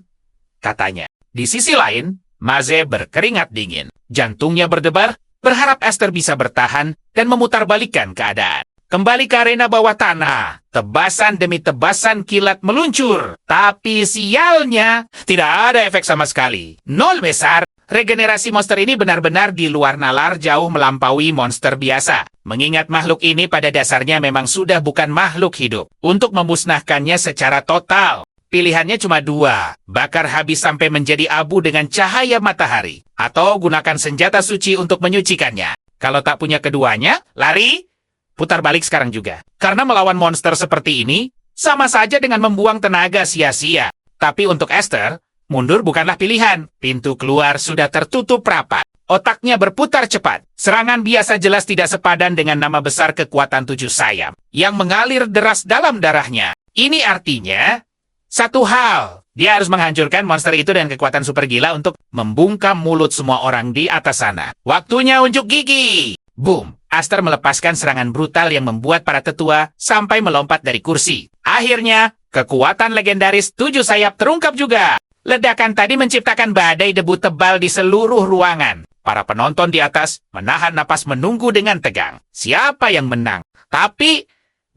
katanya. Di sisi lain, Maze berkeringat dingin. Jantungnya berdebar, berharap Esther bisa bertahan dan memutarbalikkan keadaan. Kembali ke arena bawah tanah. Tebasan demi tebasan kilat meluncur. Tapi sialnya, tidak ada efek sama sekali. Nol besar. Regenerasi monster ini benar-benar di luar nalar jauh melampaui monster biasa. Mengingat makhluk ini pada dasarnya memang sudah bukan makhluk hidup. Untuk memusnahkannya secara total, pilihannya cuma dua. Bakar habis sampai menjadi abu dengan cahaya matahari. Atau gunakan senjata suci untuk menyucikannya. Kalau tak punya keduanya, lari. Putar balik sekarang juga. Karena melawan monster seperti ini, sama saja dengan membuang tenaga sia-sia. Tapi untuk Esther, mundur bukanlah pilihan. Pintu keluar sudah tertutup rapat. Otaknya berputar cepat. Serangan biasa jelas tidak sepadan dengan nama besar kekuatan 7 sayap yang mengalir deras dalam darahnya. Ini artinya satu hal. Dia harus menghancurkan monster itu dengan kekuatan super gila untuk membungkam mulut semua orang di atas sana. Waktunya unjuk gigi. Boom. Aster melepaskan serangan brutal yang membuat para tetua sampai melompat dari kursi. Akhirnya, kekuatan legendaris 7 sayap terungkap juga. Ledakan tadi menciptakan badai debu tebal di seluruh ruangan. Para penonton di atas menahan napas menunggu dengan tegang. Siapa yang menang? Tapi,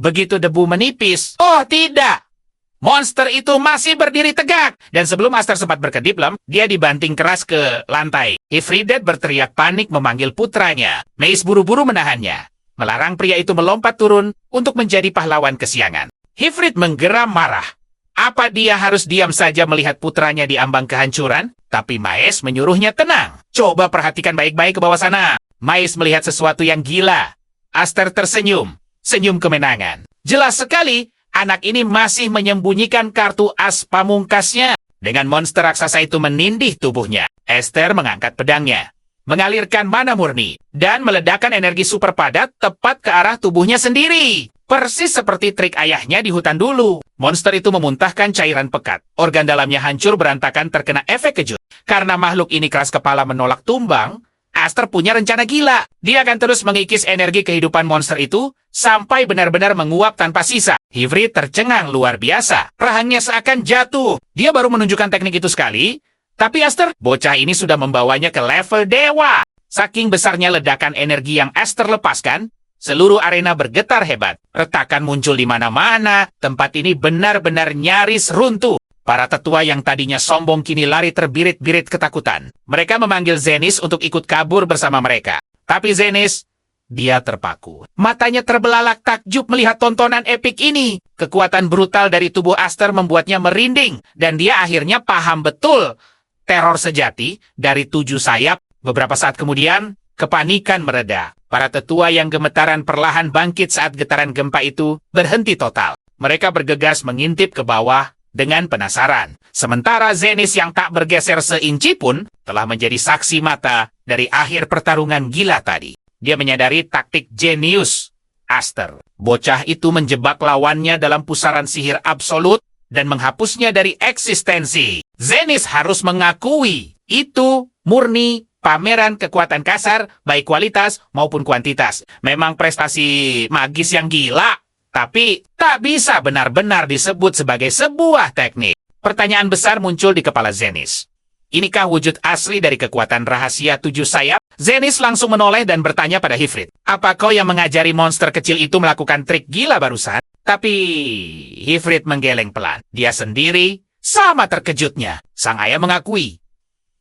begitu debu menipis, oh tidak! Monster itu masih berdiri tegak. Dan sebelum Aster sempat berkedip lem, dia dibanting keras ke lantai. Ifridet berteriak panik memanggil putranya. Mace buru-buru menahannya, melarang pria itu melompat turun untuk menjadi pahlawan kesiangan. Ifrit menggeram marah. Apa dia harus diam saja melihat putranya diambang kehancuran? Tapi Mace menyuruhnya tenang. Coba perhatikan baik-baik ke bawah sana. Mace melihat sesuatu yang gila. Aster tersenyum. Senyum kemenangan. Jelas sekali, anak ini masih menyembunyikan kartu as pamungkasnya. Dengan monster raksasa itu menindih tubuhnya, Esther mengangkat pedangnya, mengalirkan mana murni, dan meledakkan energi super padat tepat ke arah tubuhnya sendiri. Persis seperti trik ayahnya di hutan dulu. Monster itu memuntahkan cairan pekat. Organ dalamnya hancur berantakan terkena efek kejut. Karena makhluk ini keras kepala menolak tumbang, Aster punya rencana gila. Dia akan terus mengikis energi kehidupan monster itu sampai benar-benar menguap tanpa sisa. Ifrit tercengang luar biasa. Rahangnya seakan jatuh. Dia baru menunjukkan teknik itu sekali, tapi Aster, bocah ini sudah membawanya ke level dewa. Saking besarnya ledakan energi yang Aster lepaskan, seluruh arena bergetar hebat. Retakan muncul di mana-mana. Tempat ini benar-benar nyaris runtuh. Para tetua yang tadinya sombong kini lari terbirit-birit ketakutan. Mereka memanggil Zenis untuk ikut kabur bersama mereka. Tapi Zenis, dia terpaku. Matanya terbelalak takjub melihat tontonan epik ini. Kekuatan brutal dari tubuh Aster membuatnya merinding. Dan dia akhirnya paham betul teror sejati dari 7 sayap. Beberapa saat kemudian, kepanikan mereda. Para tetua yang gemetaran perlahan bangkit saat getaran gempa itu berhenti total. Mereka bergegas mengintip ke bawah dengan penasaran. Sementara Zenis yang tak bergeser seinci pun telah menjadi saksi mata dari akhir pertarungan gila tadi. Dia menyadari taktik jenius Aster. Bocah itu menjebak lawannya dalam pusaran sihir absolut dan menghapusnya dari eksistensi. Zenis harus mengakui itu murni pameran kekuatan kasar, baik kualitas maupun kuantitas. Memang prestasi magis yang gila, tapi tak bisa benar-benar disebut sebagai sebuah teknik. Pertanyaan besar muncul di kepala Zenis. Inikah wujud asli dari kekuatan rahasia 7 sayap? Zenis langsung menoleh dan bertanya pada Ifrit. Apa kau yang mengajari monster kecil itu melakukan trik gila barusan? Tapi Ifrit menggeleng pelan. Dia sendiri sama terkejutnya. Sang ayah mengakui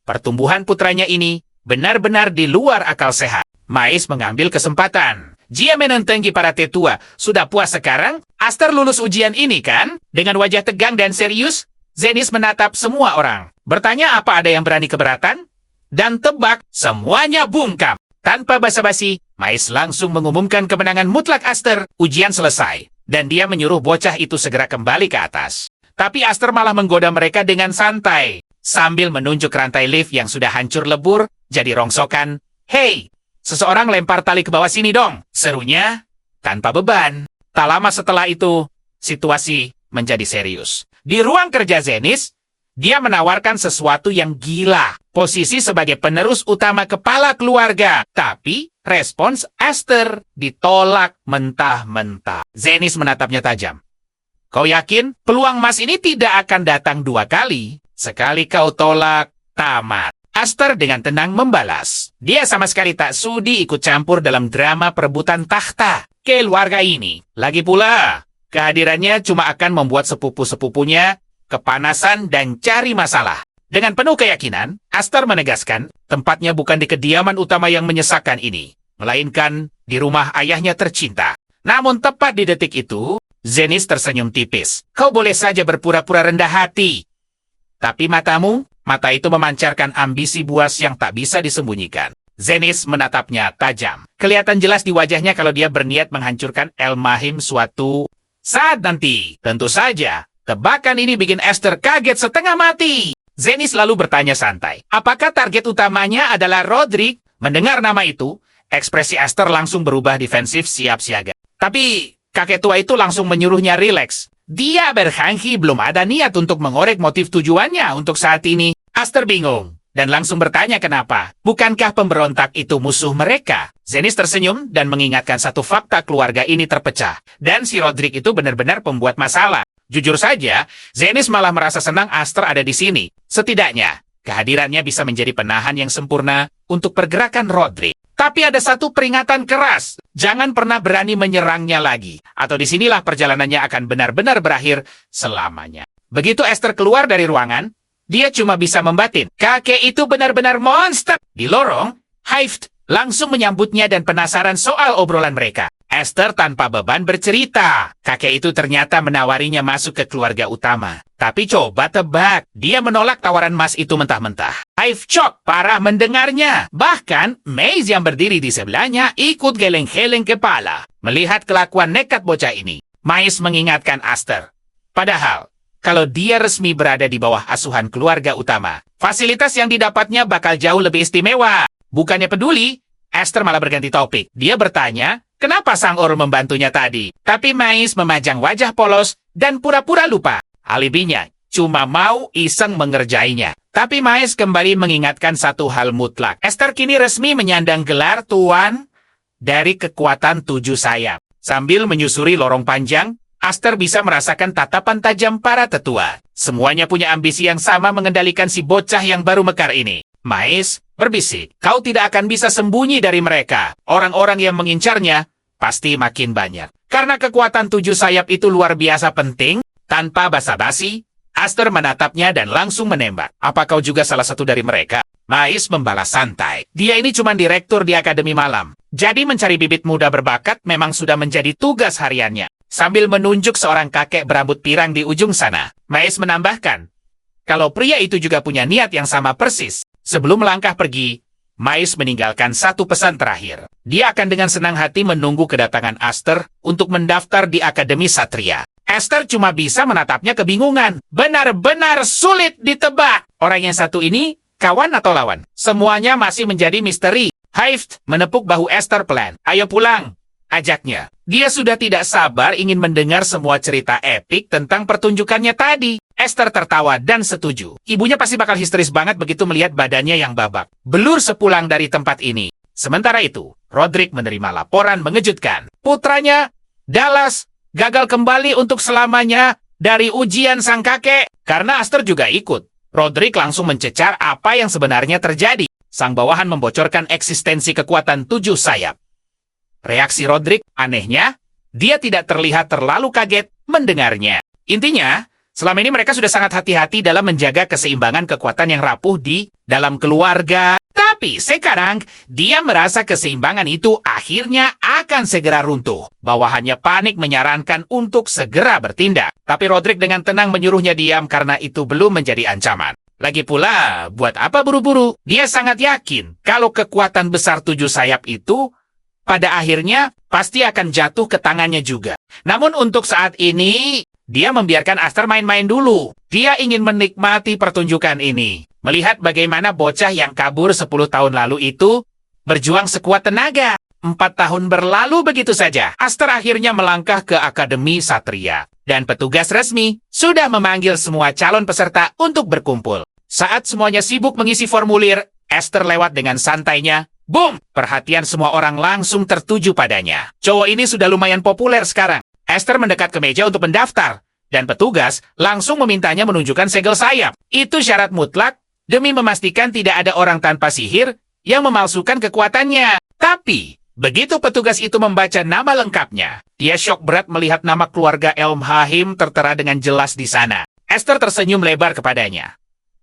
pertumbuhan putranya ini benar-benar di luar akal sehat. Mais mengambil kesempatan. Jia menentenggi para tetua. Sudah puas sekarang? Aster lulus ujian ini kan? Dengan wajah tegang dan serius, Zenis menatap semua orang. Bertanya apa ada yang berani keberatan? Dan tebak, semuanya bungkam. Tanpa basa-basi, Mais langsung mengumumkan kemenangan mutlak Aster. Ujian selesai. Dan dia menyuruh bocah itu segera kembali ke atas. Tapi Aster malah menggoda mereka dengan santai. Sambil menunjuk rantai lift yang sudah hancur lebur, jadi rongsokan. Hei! Seseorang lempar tali ke bawah sini dong, serunya tanpa beban. Tak lama setelah itu, situasi menjadi serius. Di ruang kerja Zenis, Dia menawarkan sesuatu yang gila, posisi sebagai penerus utama kepala keluarga. Tapi, respons Esther ditolak mentah-mentah. Zenis menatapnya tajam. Kau yakin peluang emas ini tidak akan datang 2 kali? Sekali kau tolak, tamat. Esther dengan tenang membalas. Dia sama sekali tak sudi ikut campur dalam drama perebutan takhta keluarga ini. Lagi pula, kehadirannya cuma akan membuat sepupu-sepupunya kepanasan dan cari masalah. Dengan penuh keyakinan, Esther menegaskan tempatnya bukan di kediaman utama yang menyesakan ini, melainkan di rumah ayahnya tercinta. Namun tepat di detik itu, Zenis tersenyum tipis. Kau boleh saja berpura-pura rendah hati. Tapi mata itu memancarkan ambisi buas yang tak bisa disembunyikan. Zenis menatapnya tajam. Kelihatan jelas di wajahnya kalau dia berniat menghancurkan El-Mahim suatu saat nanti. Tentu saja, tebakan ini bikin Esther kaget setengah mati. Zenis lalu bertanya santai, apakah target utamanya adalah Roderick? Mendengar nama itu, ekspresi Esther langsung berubah defensif siap siaga. Tapi kakek tua itu langsung menyuruhnya rileks. Dia berjanji belum ada niat untuk mengorek motif tujuannya untuk saat ini. Esther bingung dan langsung bertanya kenapa. Bukankah pemberontak itu musuh mereka? Zenis tersenyum dan mengingatkan satu fakta keluarga ini terpecah. Dan si Roderick itu benar-benar pembuat masalah. Jujur saja, Zenis malah merasa senang Esther ada di sini. Setidaknya, kehadirannya bisa menjadi penahan yang sempurna untuk pergerakan Roderick. Tapi ada satu peringatan keras. Jangan pernah berani menyerangnya lagi. Atau disinilah perjalanannya akan benar-benar berakhir selamanya. Begitu Esther keluar dari ruangan, dia cuma bisa membatin. Kakek itu benar-benar monster. Di lorong, Haift langsung menyambutnya dan penasaran soal obrolan mereka. Esther tanpa beban bercerita. Kakek itu ternyata menawarinya masuk ke keluarga utama. Tapi coba tebak, dia menolak tawaran emas itu mentah-mentah. Haift shock parah mendengarnya. Bahkan, Maze yang berdiri di sebelahnya ikut geleng-geleng kepala. Melihat kelakuan nekat bocah ini, Maze mengingatkan Esther. Padahal, kalau dia resmi berada di bawah asuhan keluarga utama, fasilitas yang didapatnya bakal jauh lebih istimewa. Bukannya peduli, Esther malah berganti topik. Dia bertanya, kenapa Sang-Ur membantunya tadi? Tapi Mais memajang wajah polos dan pura-pura lupa. Alibinya cuma mau iseng mengerjainya. Tapi Mais kembali mengingatkan satu hal mutlak. Esther kini resmi menyandang gelar Tuan dari kekuatan 7 sayap. Sambil menyusuri lorong panjang, Esther bisa merasakan tatapan tajam para tetua. Semuanya punya ambisi yang sama mengendalikan si bocah yang baru mekar ini. Mais berbisik, kau tidak akan bisa sembunyi dari mereka. Orang-orang yang mengincarnya pasti makin banyak. Karena kekuatan 7 sayap itu luar biasa penting, tanpa basa-basi, Esther menatapnya dan langsung menembak. Apa kau juga salah satu dari mereka? Mais membalas santai. Dia ini cuma direktur di Akademi Malam. Jadi mencari bibit muda berbakat memang sudah menjadi tugas hariannya. Sambil menunjuk seorang kakek berambut pirang di ujung sana, Mais menambahkan, kalau pria itu juga punya niat yang sama persis. Sebelum melangkah pergi, Mais meninggalkan satu pesan terakhir. Dia akan dengan senang hati menunggu kedatangan Esther untuk mendaftar di Akademi Satria. Esther cuma bisa menatapnya kebingungan. Benar-benar sulit ditebak. Orang yang satu ini, kawan atau lawan? Semuanya masih menjadi misteri. Haift menepuk bahu Esther pelan. Ayo pulang, ajaknya. Dia sudah tidak sabar ingin mendengar semua cerita epik tentang pertunjukannya tadi. Esther tertawa dan setuju. Ibunya pasti bakal histeris banget begitu melihat badannya yang babak belur sepulang dari tempat ini. Sementara itu, Roderick menerima laporan mengejutkan. Putranya, Dallas, gagal kembali untuk selamanya dari ujian sang kakek. Karena Esther juga ikut, Roderick langsung mencecar apa yang sebenarnya terjadi. Sang bawahan membocorkan eksistensi kekuatan 7 sayap. Reaksi Roderick, anehnya, dia tidak terlihat terlalu kaget mendengarnya. Intinya, selama ini mereka sudah sangat hati-hati dalam menjaga keseimbangan kekuatan yang rapuh di dalam keluarga. Tapi sekarang, dia merasa keseimbangan itu akhirnya akan segera runtuh. Bawahannya panik menyarankan untuk segera bertindak. Tapi Roderick dengan tenang menyuruhnya diam karena itu belum menjadi ancaman. Lagi pula, buat apa buru-buru? Dia sangat yakin kalau kekuatan besar 7 sayap itu pada akhirnya pasti akan jatuh ke tangannya juga. Namun untuk saat ini, dia membiarkan Esther main-main dulu. Dia ingin menikmati pertunjukan ini. Melihat bagaimana bocah yang kabur 10 tahun lalu itu berjuang sekuat tenaga. 4 tahun berlalu begitu saja. Esther akhirnya melangkah ke Akademi Satria. dan petugas resmi sudah memanggil semua calon peserta untuk berkumpul. Saat semuanya sibuk mengisi formulir, Esther lewat dengan santainya. Boom! Perhatian semua orang langsung tertuju padanya. Cowok ini sudah lumayan populer sekarang. Esther mendekat ke meja untuk mendaftar, dan petugas langsung memintanya menunjukkan segel sayap. Itu syarat mutlak demi memastikan tidak ada orang tanpa sihir yang memalsukan kekuatannya. Tapi, begitu petugas itu membaca nama lengkapnya, dia syok berat melihat nama keluarga Elmheim tertera dengan jelas di sana. Esther tersenyum lebar kepadanya.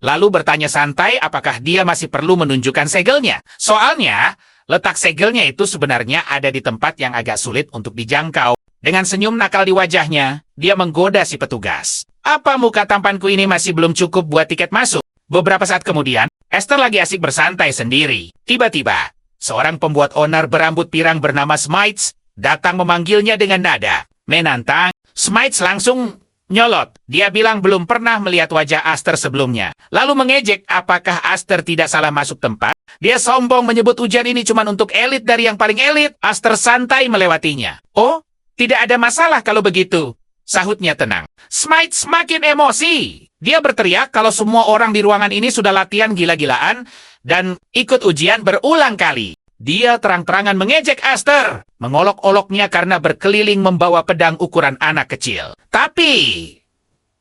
Lalu bertanya santai apakah dia masih perlu menunjukkan segelnya. Soalnya, letak segelnya itu sebenarnya ada di tempat yang agak sulit untuk dijangkau. Dengan senyum nakal di wajahnya, dia menggoda si petugas. Apa muka tampanku ini masih belum cukup buat tiket masuk? Beberapa saat kemudian, Esther lagi asik bersantai sendiri. Tiba-tiba, seorang pembuat onar berambut pirang bernama Smites datang memanggilnya dengan nada menantang. Smites langsung nyolot. Dia bilang belum pernah melihat wajah Aster sebelumnya. Lalu mengejek apakah Aster tidak salah masuk tempat. Dia sombong menyebut ujian ini cuma untuk elit dari yang paling elit. Aster santai melewatinya. Oh, tidak ada masalah kalau begitu, sahutnya tenang. Smites semakin emosi. Dia berteriak kalau semua orang di ruangan ini sudah latihan gila-gilaan dan ikut ujian berulang kali. Dia terang-terangan mengejek Aster, mengolok-oloknya karena berkeliling membawa pedang ukuran anak kecil. Tapi,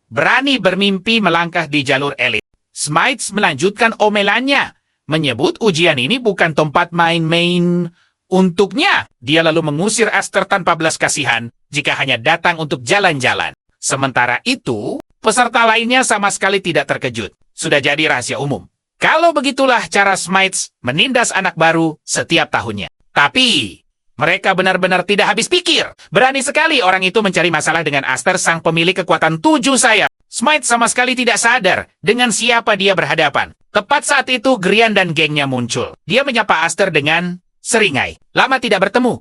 berani bermimpi melangkah di jalur elit. Smites melanjutkan omelannya, menyebut ujian ini bukan tempat main-main untuknya. Dia lalu mengusir Aster tanpa belas kasihan jika hanya datang untuk jalan-jalan. Sementara itu, peserta lainnya sama sekali tidak terkejut. Sudah jadi rahasia umum. Kalau begitulah cara Smites menindas anak baru setiap tahunnya. Tapi, mereka benar-benar tidak habis pikir. Berani sekali orang itu mencari masalah dengan Aster, sang pemilik kekuatan 7 sayap. Smites sama sekali tidak sadar dengan siapa dia berhadapan. Tepat saat itu, Grian dan gengnya muncul. Dia menyapa Aster dengan seringai. Lama tidak bertemu.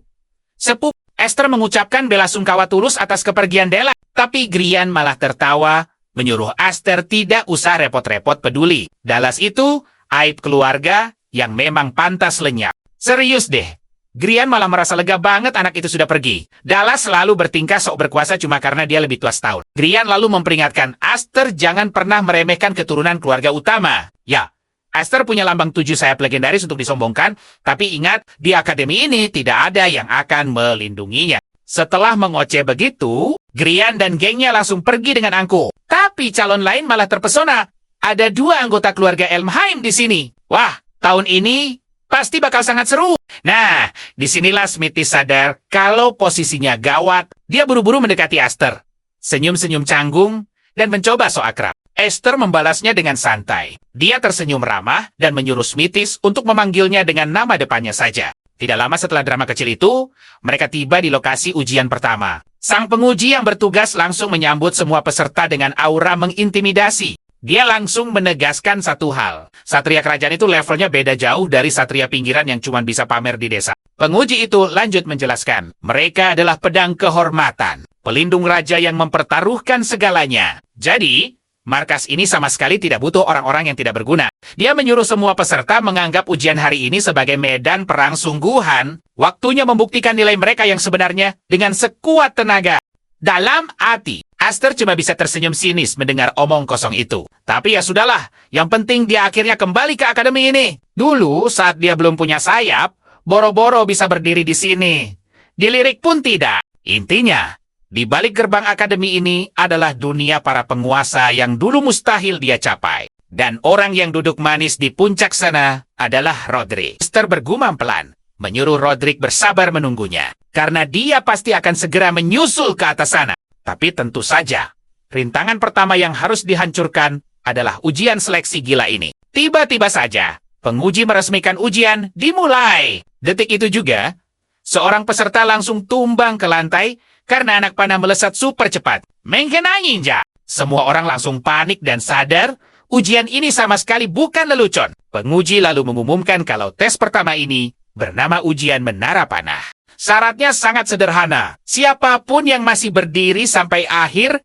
Sepup, Esther mengucapkan bela sungkawa tulus atas kepergian Della. Tapi Grian malah tertawa, menyuruh Aster tidak usah repot-repot peduli. Dallas itu aib keluarga yang memang pantas lenyap. Serius deh. Grian malah merasa lega banget anak itu sudah pergi. Dallas selalu bertingkah sok berkuasa cuma karena dia lebih tua setahun. Grian lalu memperingatkan Aster jangan pernah meremehkan keturunan keluarga utama. Ya, Aster punya lambang 7 sayap legendaris untuk disombongkan, tapi ingat, di akademi ini tidak ada yang akan melindunginya. Setelah mengoceh begitu, Grian dan gengnya langsung pergi dengan angkuh. Tapi calon lain malah terpesona. Ada 2 anggota keluarga Elmheim di sini. Wah, tahun ini pasti bakal sangat seru. Nah, disinilah Smithy sadar kalau posisinya gawat. Dia buru-buru mendekati Aster. Senyum-senyum canggung dan mencoba sok akrab. Esther membalasnya dengan santai. Dia tersenyum ramah dan menyuruh Smithis untuk memanggilnya dengan nama depannya saja. Tidak lama setelah drama kecil itu, mereka tiba di lokasi ujian pertama. Sang penguji yang bertugas langsung menyambut semua peserta dengan aura mengintimidasi. Dia langsung menegaskan satu hal. Satria kerajaan itu levelnya beda jauh dari satria pinggiran yang cuma bisa pamer di desa. Penguji itu lanjut menjelaskan, mereka adalah pedang kehormatan, pelindung raja yang mempertaruhkan segalanya. Jadi, markas ini sama sekali tidak butuh orang-orang yang tidak berguna. Dia menyuruh semua peserta menganggap ujian hari ini sebagai medan perang sungguhan. Waktunya membuktikan nilai mereka yang sebenarnya dengan sekuat tenaga. Dalam hati, Aster cuma bisa tersenyum sinis mendengar omong kosong itu. Tapi ya sudahlah, yang penting dia akhirnya kembali ke akademi ini. Dulu saat dia belum punya sayap, boro-boro bisa berdiri di sini. Dilirik pun tidak. Intinya, di balik gerbang akademi ini adalah dunia para penguasa yang dulu mustahil dia capai. Dan orang yang duduk manis di puncak sana adalah Roderick. Esther bergumam pelan, menyuruh Roderick bersabar menunggunya. Karena dia pasti akan segera menyusul ke atas sana. Tapi tentu saja, rintangan pertama yang harus dihancurkan adalah ujian seleksi gila ini. Tiba-tiba saja, penguji meresmikan ujian dimulai. Detik itu juga, seorang peserta langsung tumbang ke lantai karena anak panah melesat super cepat. Mengenai ninja. Semua orang langsung panik dan sadar, ujian ini sama sekali bukan lelucon. Penguji lalu mengumumkan kalau tes pertama ini bernama ujian menara panah. Syaratnya sangat sederhana. Siapapun yang masih berdiri sampai akhir,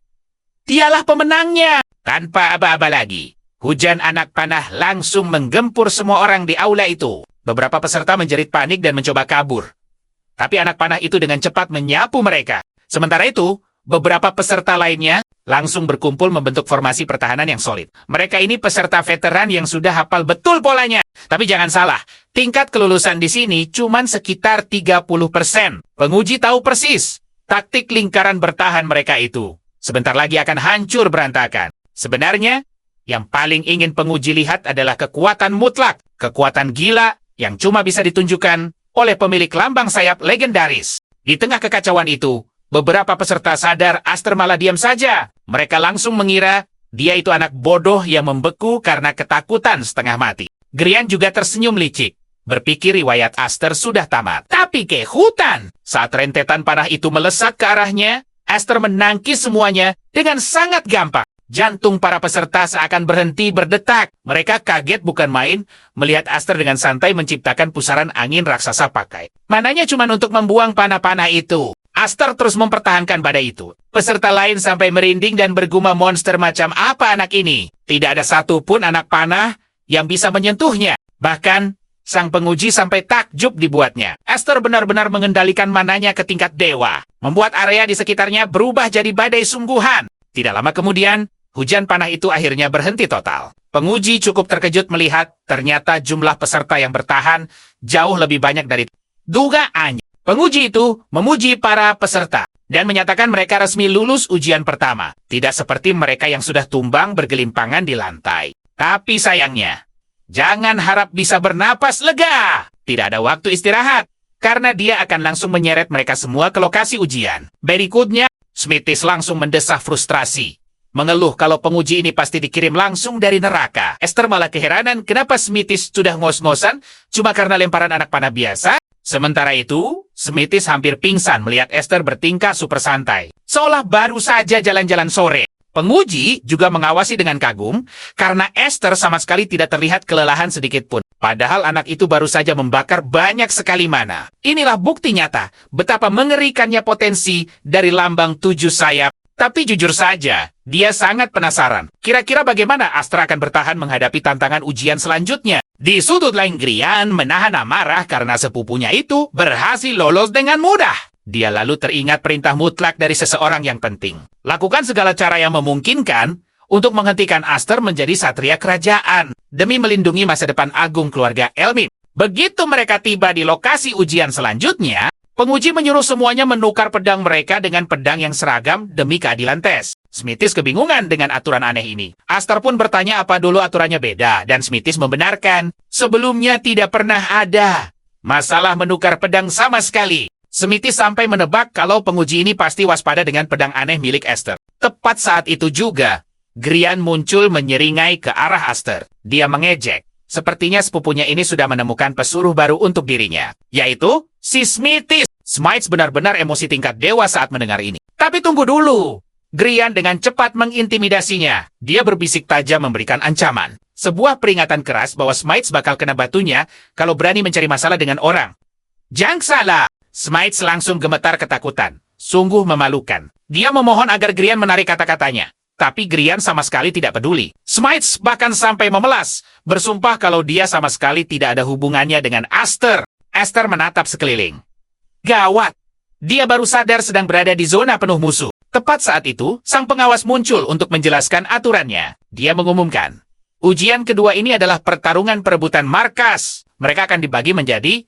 dialah pemenangnya. Tanpa aba-aba lagi, hujan anak panah langsung menggempur semua orang di aula itu. Beberapa peserta menjerit panik dan mencoba kabur. Tapi anak panah itu dengan cepat menyapu mereka. Sementara itu, Beberapa peserta lainnya langsung berkumpul membentuk formasi pertahanan yang solid. Mereka ini peserta veteran yang sudah hafal betul polanya. Tapi jangan salah, tingkat kelulusan di sini cuma sekitar 30%. Penguji tahu persis taktik lingkaran bertahan mereka itu. Sebentar lagi akan hancur berantakan. Sebenarnya, yang paling ingin penguji lihat adalah kekuatan mutlak, kekuatan gila yang cuma bisa ditunjukkan oleh pemilik lambang sayap legendaris. Di tengah kekacauan itu, beberapa peserta sadar Aster malah diam saja. Mereka langsung mengira dia itu anak bodoh yang membeku karena ketakutan setengah mati. Grian juga tersenyum licik, berpikir riwayat Aster sudah tamat. Tapi ke hutan! Saat rentetan panah itu melesat ke arahnya, Aster menangkis semuanya dengan sangat gampang. Jantung para peserta seakan berhenti berdetak. Mereka kaget bukan main melihat Aster dengan santai menciptakan pusaran angin raksasa pakai. Mananya cuma untuk membuang panah-panah itu. Aster terus mempertahankan badai itu. Peserta lain sampai merinding dan bergumam monster macam apa anak ini. Tidak ada satupun anak panah yang bisa menyentuhnya. Bahkan, sang penguji sampai takjub dibuatnya. Aster benar-benar mengendalikan mananya ke tingkat dewa. Membuat area di sekitarnya berubah jadi badai sungguhan. Tidak lama kemudian, hujan panah itu akhirnya berhenti total. Penguji cukup terkejut melihat ternyata jumlah peserta yang bertahan jauh lebih banyak dari dugaannya. Penguji itu memuji para peserta dan menyatakan mereka resmi lulus ujian pertama. Tidak seperti mereka yang sudah tumbang bergelimpangan di lantai. Tapi sayangnya, jangan harap bisa bernapas lega. Tidak ada waktu istirahat, karena dia akan langsung menyeret mereka semua ke lokasi ujian. Berikutnya, Smithis langsung mendesah frustrasi. Mengeluh kalau penguji ini pasti dikirim langsung dari neraka. Aster malah keheranan kenapa Smithis sudah ngos-ngosan cuma karena lemparan anak panah biasa. Sementara itu, Smithis hampir pingsan melihat Aster bertingkah super santai. Seolah baru saja jalan-jalan sore. Penguji juga mengawasi dengan kagum karena Aster sama sekali tidak terlihat kelelahan sedikit pun. Padahal anak itu baru saja membakar banyak sekali mana. Inilah bukti nyata betapa mengerikannya potensi dari lambang 7 sayap. Tapi jujur saja, dia sangat penasaran. Kira-kira bagaimana Aster akan bertahan menghadapi tantangan ujian selanjutnya. Di sudut lain Grian menahan amarah karena sepupunya itu berhasil lolos dengan mudah. Dia lalu teringat perintah mutlak dari seseorang yang penting. Lakukan segala cara yang memungkinkan untuk menghentikan Aster menjadi satria kerajaan demi melindungi masa depan agung keluarga Elmin. Begitu mereka tiba di lokasi ujian selanjutnya, penguji menyuruh semuanya menukar pedang mereka dengan pedang yang seragam demi keadilan tes. Smithis kebingungan dengan aturan aneh ini. Aster pun bertanya apa dulu aturannya beda, dan Smithis membenarkan sebelumnya tidak pernah ada masalah menukar pedang sama sekali. Smithis sampai menebak kalau penguji ini pasti waspada dengan pedang aneh milik Aster. Tepat saat itu juga, Grian muncul menyeringai ke arah Aster. Dia mengejek. Sepertinya sepupunya ini sudah menemukan pesuruh baru untuk dirinya, yaitu si Smithis. Smithis benar-benar emosi tingkat dewa saat mendengar ini. Tapi tunggu dulu. Grian dengan cepat mengintimidasinya. Dia berbisik tajam memberikan ancaman. Sebuah peringatan keras bahwa Smithis bakal kena batunya kalau berani mencari masalah dengan orang. Jangan salah. Smithis langsung gemetar ketakutan. Sungguh memalukan. Dia memohon agar Grian menarik kata-katanya. Tapi Grian sama sekali tidak peduli. Smithis bahkan sampai memelas, bersumpah kalau dia sama sekali tidak ada hubungannya dengan Aster. Aster menatap sekeliling. Gawat! Dia baru sadar sedang berada di zona penuh musuh. Tepat saat itu, sang pengawas muncul untuk menjelaskan aturannya. Dia mengumumkan, ujian kedua ini adalah pertarungan perebutan markas. Mereka akan dibagi menjadi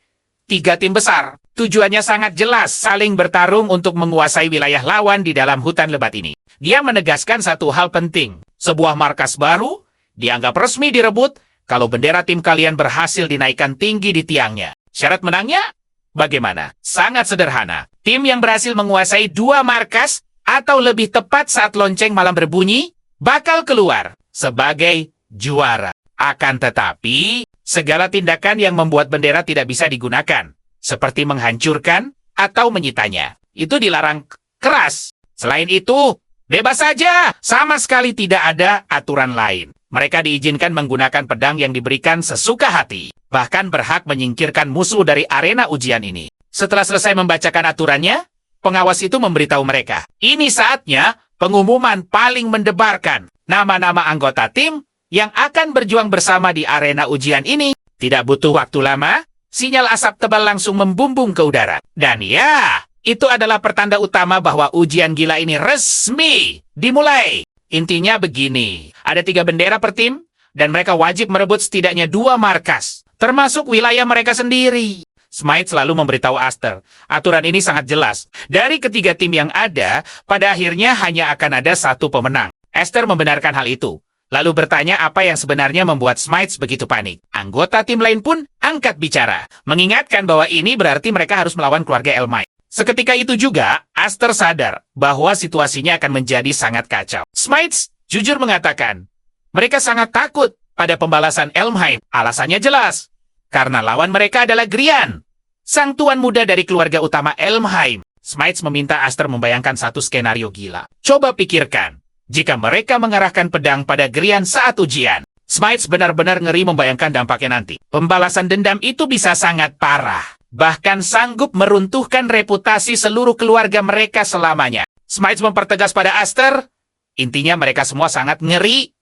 3 tim besar. Tujuannya sangat jelas, saling bertarung untuk menguasai wilayah lawan di dalam hutan lebat ini. Dia menegaskan satu hal penting. Sebuah markas baru dianggap resmi direbut kalau bendera tim kalian berhasil dinaikkan tinggi di tiangnya. Syarat menangnya? Bagaimana? Sangat sederhana. Tim yang berhasil menguasai 2 markas atau lebih tepat saat lonceng malam berbunyi, bakal keluar sebagai juara. Akan tetapi, segala tindakan yang membuat bendera tidak bisa digunakan, seperti menghancurkan atau menyitanya, itu dilarang keras. Selain itu, bebas saja, sama sekali tidak ada aturan lain. Mereka diizinkan menggunakan pedang yang diberikan sesuka hati, bahkan berhak menyingkirkan musuh dari arena ujian ini. Setelah selesai membacakan aturannya, pengawas itu memberitahu mereka, ini saatnya pengumuman paling mendebarkan nama-nama anggota tim yang akan berjuang bersama di arena ujian ini. Tidak butuh waktu lama, sinyal asap tebal langsung membumbung ke udara. Dan ya, Itu adalah pertanda utama bahwa ujian gila ini resmi dimulai. Intinya begini, ada 3 bendera per tim, dan mereka wajib merebut setidaknya 2 markas, termasuk wilayah mereka sendiri. Smite selalu memberitahu Aster, aturan ini sangat jelas. Dari ketiga tim yang ada, pada akhirnya hanya akan ada 1 pemenang. Aster membenarkan hal itu, lalu bertanya apa yang sebenarnya membuat Smite begitu panik. Anggota tim lain pun angkat bicara, mengingatkan bahwa ini berarti mereka harus melawan keluarga Elmite. Seketika itu juga, Aster sadar bahwa situasinya akan menjadi sangat kacau. Smite jujur mengatakan, mereka sangat takut pada pembalasan Elmheim. Alasannya jelas, karena lawan mereka adalah Grian, sang tuan muda dari keluarga utama Elmheim. Smite meminta Aster membayangkan satu skenario gila. Coba pikirkan, jika mereka mengarahkan pedang pada Grian saat ujian. Smite benar-benar ngeri membayangkan dampaknya nanti. Pembalasan dendam itu bisa sangat parah, bahkan sanggup meruntuhkan reputasi seluruh keluarga mereka selamanya. Smite mempertegas pada Aster, intinya mereka semua sangat ngeri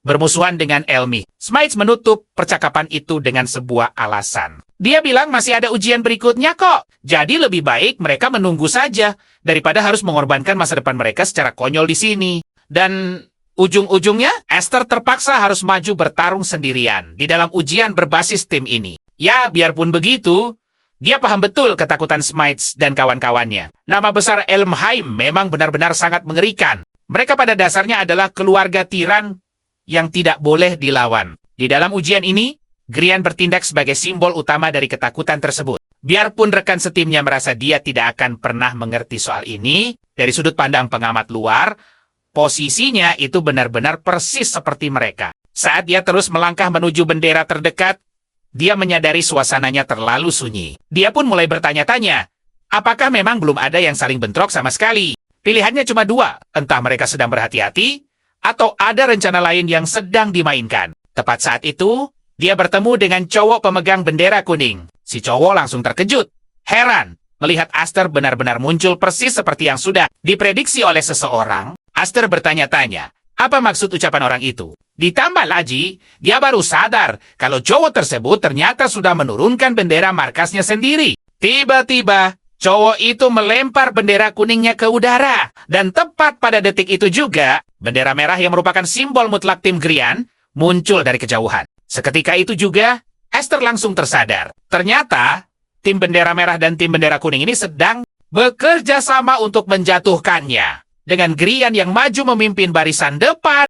bermusuhan dengan Elmi. Smite menutup percakapan itu dengan sebuah alasan. Dia bilang masih ada ujian berikutnya kok. Jadi lebih baik mereka menunggu saja daripada harus mengorbankan masa depan mereka secara konyol di sini. Dan ujung-ujungnya, Aster terpaksa harus maju bertarung sendirian di dalam ujian berbasis tim ini. Ya, biarpun begitu, dia paham betul ketakutan Smite dan kawan-kawannya. Nama besar Elmheim memang benar-benar sangat mengerikan. Mereka pada dasarnya adalah keluarga tiran yang tidak boleh dilawan. Di dalam ujian ini, Grian bertindak sebagai simbol utama dari ketakutan tersebut. Biarpun rekan setimnya merasa dia tidak akan pernah mengerti soal ini, dari sudut pandang pengamat luar, posisinya itu benar-benar persis seperti mereka. Saat dia terus melangkah menuju bendera terdekat, dia menyadari suasananya terlalu sunyi. Dia pun mulai bertanya-tanya, apakah memang belum ada yang saling bentrok sama sekali? Pilihannya cuma 2, entah mereka sedang berhati-hati, atau ada rencana lain yang sedang dimainkan. Tepat saat itu, dia bertemu dengan cowok pemegang bendera kuning. Si cowok langsung terkejut, heran, melihat Aster benar-benar muncul persis seperti yang sudah diprediksi oleh seseorang. Aster bertanya-tanya, apa maksud ucapan orang itu? Ditambah lagi, dia baru sadar kalau cowok tersebut ternyata sudah menurunkan bendera markasnya sendiri. Tiba-tiba, cowok itu melempar bendera kuningnya ke udara. Dan tepat pada detik itu juga, bendera merah yang merupakan simbol mutlak tim Grian muncul dari kejauhan. Seketika itu juga, Aster langsung tersadar. Ternyata, tim bendera merah dan tim bendera kuning ini sedang bekerja sama untuk menjatuhkannya. Dengan Grian yang maju memimpin barisan depan,